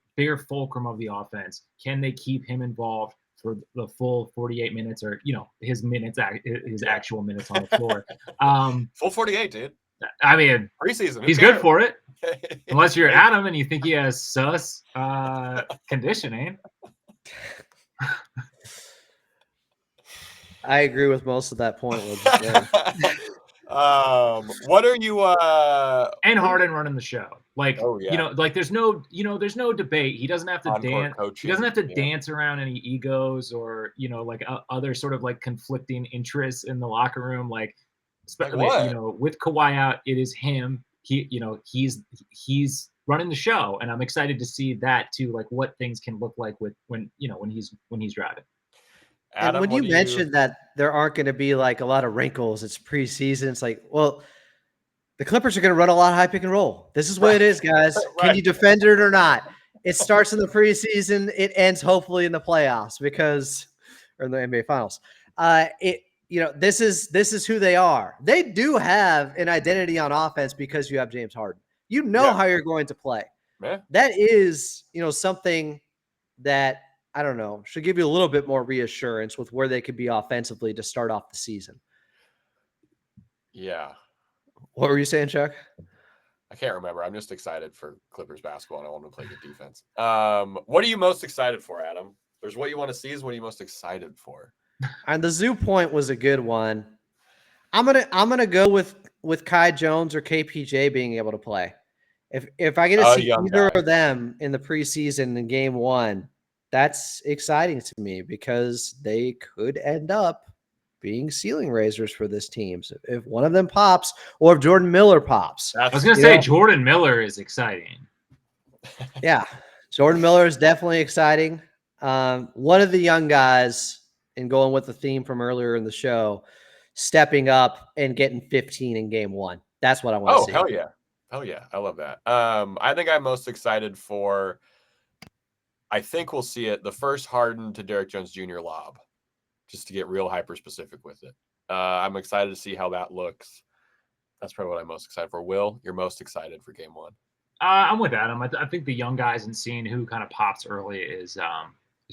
fulcrum of the offense? Can they keep him involved for the full 48 minutes, or his actual minutes on the floor? Full 48, dude. I mean, preseason. He's good for it, unless you're Adam and you think he has sus conditioning. I agree with most of that point. What are you and Harden running the show? Like, there's no debate. He doesn't have to dance. He doesn't have to dance around any egos or other sort of like conflicting interests in the locker room. Like with Kawhi out, it is him. He's running the show, and I'm excited to see that too. Like what things can look like when he's driving. Adam, and when you mentioned that there aren't going to be like a lot of wrinkles, it's preseason. It's like, well, the Clippers are going to run a lot of high pick and roll. This is what it is, guys. Can you defend it or not? It starts in the preseason. It ends hopefully in the playoffs or in the NBA Finals. This is who they are. They do have an identity on offense because you have James Harden. How you're going to play. Yeah. That is, something that, I don't know, should give you a little bit more reassurance with where they could be offensively to start off the season. Yeah. What were you saying, Chuck? I can't remember. I'm just excited for Clippers basketball, and I want to play good defense. What are you most excited for, Adam? There's what you want to see is what are you most excited for? And the Zoo point was a good one. I'm gonna go with Kai Jones or KPJ being able to play. If I get to see either of them in the preseason in game one, that's exciting to me because they could end up being ceiling raisers for this team. So if one of them pops or if Jordan Miller pops. I was going to say Jordan Miller is exciting. Yeah. Jordan Miller is definitely exciting. One of the young guys, and going with the theme from earlier in the show, stepping up and getting 15 in game one. That's what I want to see. Oh, hell yeah. Hell yeah. I love that. I think I'm most excited for, I think we'll see it, the first Harden to Derrick Jones Jr. lob, just to get real hyper-specific with it. I'm excited to see how that looks. That's probably what I'm most excited for. Will, you're most excited for game one? I'm with Adam. I think the young guys and seeing who kind of pops early is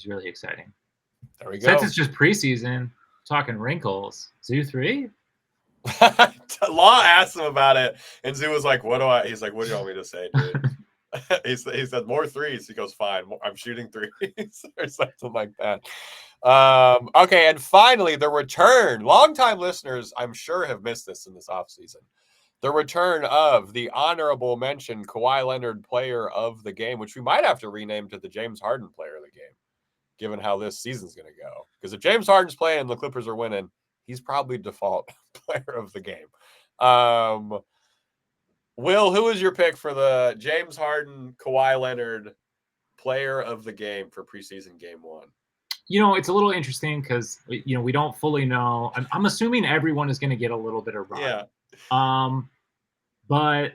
really exciting. There we go. Since it's just preseason, talking wrinkles, Zoo 3? Law asked him about it, and Zoo was like, he's like, what do you want me to say, dude? He said more threes. He goes, fine, I'm shooting threes or something like that. Okay, and finally the return. Longtime listeners, I'm sure, have missed this in this offseason. the return of the honorable mention Kawhi Leonard player of the game, which we might have to rename to the James Harden player of the game, given how this season's going to go. Because if James Harden's playing and the Clippers are winning, he's probably default player of the game. Will, who is your pick for the James Harden, Kawhi Leonard player of the game for preseason game 1? It's a little interesting because, we don't fully know. I'm assuming everyone is going to get a little bit of run. Yeah. But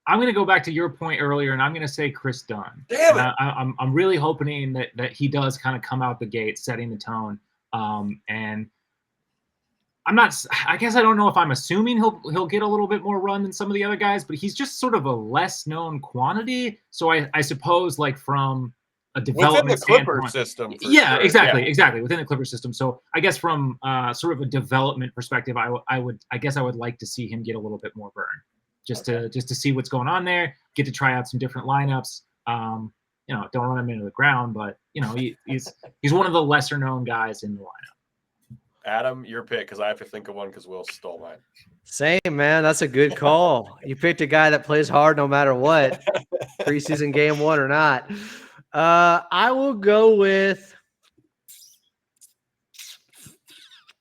I'm going to go back to your point earlier, and I'm going to say Chris Dunn. Damn it! I'm really hoping that he does kind of come out the gate, setting the tone. And I guess I don't know if I'm assuming he'll get a little bit more run than some of the other guys, but he's just sort of a less known quantity. So I suppose like from a development within the Clipper system. Yeah, sure. exactly within the Clipper system. So I guess from sort of a development perspective, I would like to see him get a little bit more burn, just to see what's going on there, get to try out some different lineups. Don't run him into the ground, but he's one of the lesser known guys in the lineup. Adam, your pick, because I have to think of one because Will stole mine. Same, man. That's a good call. You picked a guy that plays hard no matter what, preseason game 1 or not. I will go with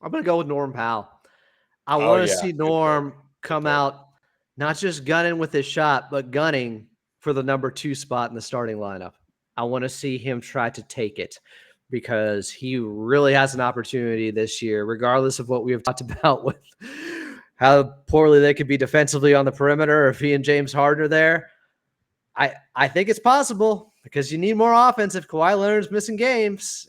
I'm going to go with Norm Powell. I want to see Norm come out not just gunning with his shot, but gunning for the number 2 spot in the starting lineup. I want to see him try to take it because he really has an opportunity this year, regardless of what we have talked about with how poorly they could be defensively on the perimeter if he and James Harden are there. I think it's possible because you need more offense if Kawhi Leonard's missing games.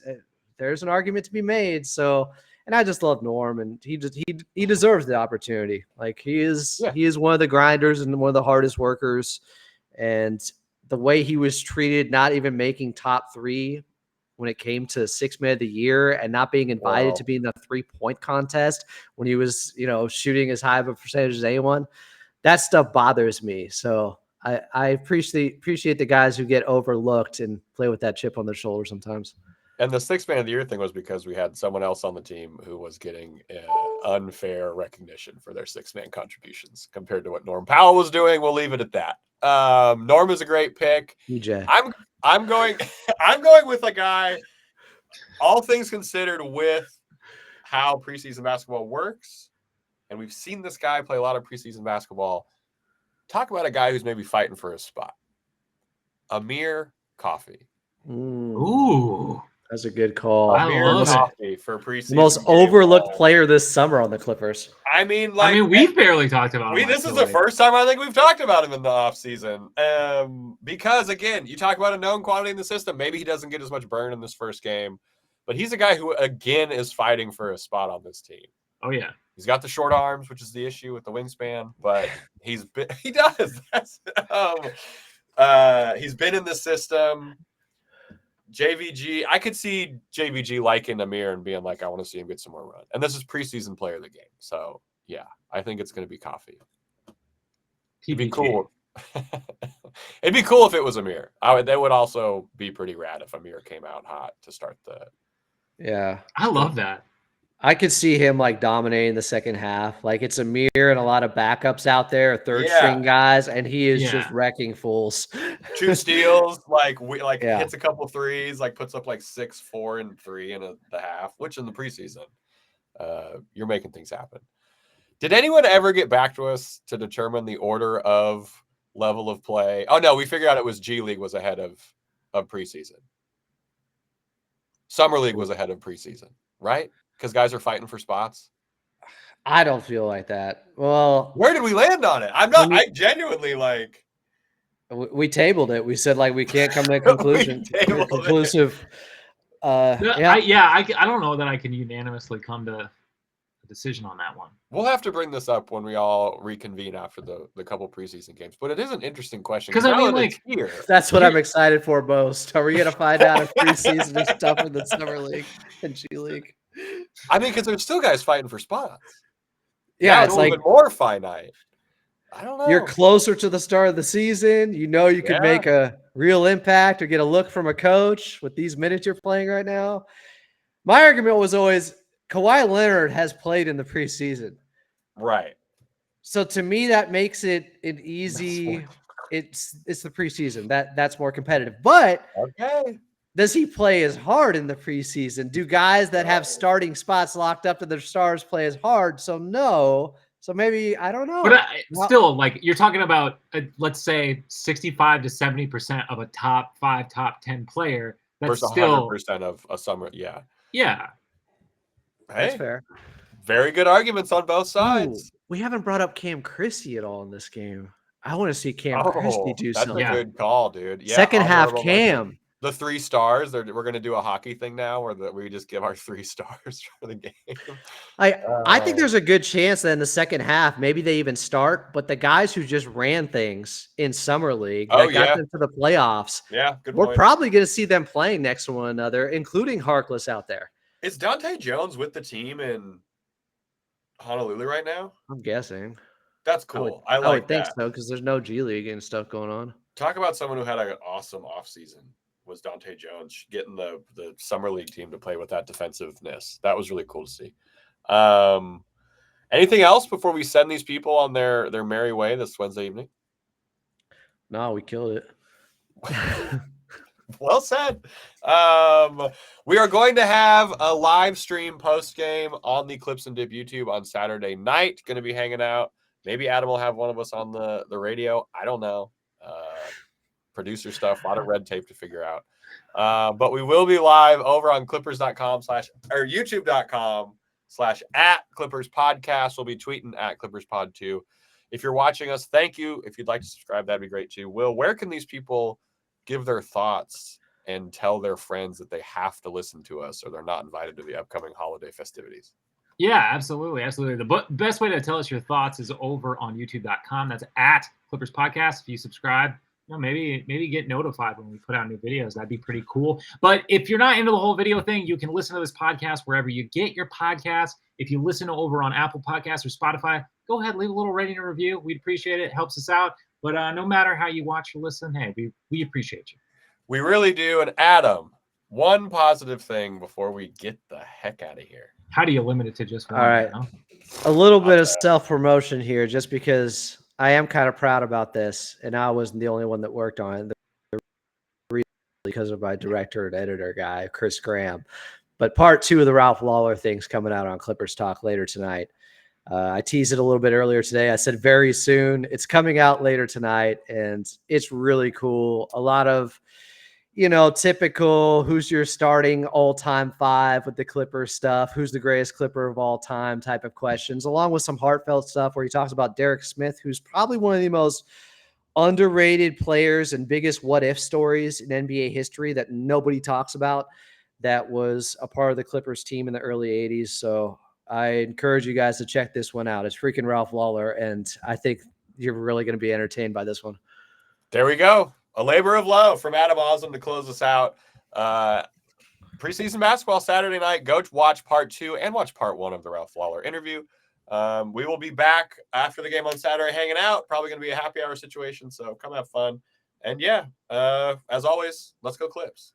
There's an argument to be made. So, and I just love Norm, and he deserves the opportunity. Like he is one of the grinders and one of the hardest workers. And the way he was treated, not even making top 3 when it came to 6th man of the year and not being invited to be in the 3-point contest when he was, shooting as high of a percentage as anyone, that stuff bothers me. So I appreciate the guys who get overlooked and play with that chip on their shoulder sometimes. And the 6th man of the year thing was because we had someone else on the team who was getting unfair recognition for their 6th man contributions compared to what Norm Powell was doing. We'll leave it at that. Norm is a great pick. EJ. I'm going with a guy, all things considered, with how preseason basketball works. And we've seen this guy play a lot of preseason basketball. Talk about a guy who's maybe fighting for his spot. Amir Coffey. Ooh. That's a good call. Amir Coffey for preseason. The most overlooked player this summer on the Clippers. We've barely talked about him. This is the first time I think we've talked about him in the offseason. Because, again, you talk about a known quantity in the system. Maybe he doesn't get as much burn in this first game. But he's a guy who, again, is fighting for a spot on this team. Oh, yeah. He's got the short arms, which is the issue with the wingspan. But he does. He's been in the system. JVG, I could see JVG liking Amir and being like, I want to see him get some more run. And this is preseason player of the game. So, yeah, I think it's going to be Coffey. It'd be cool. It'd be cool if it was Amir. They would also be pretty rad if Amir came out hot to start the. Yeah. I love that. I could see him like dominating the second half. Like it's Amir and a lot of backups out there, third string guys, and he is just wrecking fools. 2 steals, hits a couple threes, puts up 6, 4, and 3 in the half, which in the preseason, you're making things happen. Did anyone ever get back to us to determine the order of level of play? Oh no, we figured out it was G League was ahead of preseason. Summer League was ahead of preseason, right? Because guys are fighting for spots. I don't feel like that. Well, where did we land on it? I genuinely we tabled it. We said we can't come to a conclusion. Conclusive. I don't know that I can unanimously come to a decision on that one. We'll have to bring this up when we all reconvene after the couple preseason games. But it is an interesting question. Because here. That's what I'm excited for most. Are we going to find out if preseason is tougher than Summer League and G League? Because there's still guys fighting for spots. Yeah, it's even more finite. I don't know. You're closer to the start of the season. You could make a real impact or get a look from a coach with these minutes you're playing right now. My argument was always Kawhi Leonard has played in the preseason. Right. So to me, that makes it an easy. It's the preseason that's more competitive. But Okay. does he play as hard in the preseason? Do guys that have starting spots locked up to their stars play as hard? So no. So maybe I don't know. But still, like you're talking about, let's say 65 to 70% of a top 5, top 10 player. That's Versus still 100% of a summer. Yeah. Yeah. Hey, that's fair. Very good arguments on both sides. Ooh, we haven't brought up Cam Christie at all in this game. I want to see Cam Christie do that's something. a good call, dude. Yeah, Second half honorable Cam. mention. The 3 stars. We're going to do a hockey thing now where we just give our 3 stars for the game. I think there's a good chance that in the second half, maybe they even start, but the guys who just ran things in summer league that got them to the playoffs, we're probably going to see them playing next to one another, including Harkless out there. Is Dante Jones with the team in Honolulu right now? I'm guessing. That's cool. I would think so because there's no G League and stuff going on. Talk about someone who had an awesome offseason was Dante Jones, getting the summer league team to play with that defensiveness. That was really cool to see. Anything else before we send these people on their merry way this Wednesday evening? No, we killed it. Well said. We are going to have a live stream post game on the Clips and Dip YouTube on Saturday night. Going to be hanging out. Maybe Adam will have one of us on the radio. I don't know. Producer stuff, a lot of red tape to figure out. But we will be live over on youtube.com/@ClippersPodcast. We'll be tweeting at ClippersPod2. If you're watching us, thank you. If you'd like to subscribe, that'd be great too. Will, where can these people give their thoughts and tell their friends that they have to listen to us or they're not invited to the upcoming holiday festivities? Yeah, absolutely. Absolutely. The best way to tell us your thoughts is over on youtube.com. That's at Clippers Podcast. If you subscribe, maybe get notified when we put out new videos. That'd be pretty cool. But if you're not into the whole video thing, you can listen to this podcast wherever you get your podcast. If you listen over on Apple Podcasts or Spotify, go ahead, leave a little rating and review. We'd appreciate it. It helps us out. But no matter how you watch or listen, hey, we appreciate you. We really do. And Adam, one positive thing before we get the heck out of here. How do you limit it to just one? All right. A little bit of self-promotion here just because I am kind of proud about this, and I wasn't the only one that worked on it because of my director and editor guy, Chris Graham. But part 2 of the Ralph Lawler thing's coming out on Clippers Talk later tonight. I teased it a little bit earlier today. I said very soon. It's coming out later tonight, and it's really cool. A lot of, typical who's your starting all-time 5 with the Clippers stuff, who's the greatest Clipper of all time type of questions, along with some heartfelt stuff where he talks about Derek Smith, who's probably one of the most underrated players and biggest what-if stories in NBA history that nobody talks about, that was a part of the Clippers team in the early 80s. So I encourage you guys to check this one out. It's freaking Ralph Lawler, and I think you're really going to be entertained by this one. There we go. A labor of love from Adam Osm to close us out. Preseason basketball Saturday night. Go watch part 2 and watch part 1 of the Ralph Lawler interview. We will be back after the game on Saturday hanging out. Probably going to be a happy hour situation, so come have fun. And yeah, as always, let's go Clips.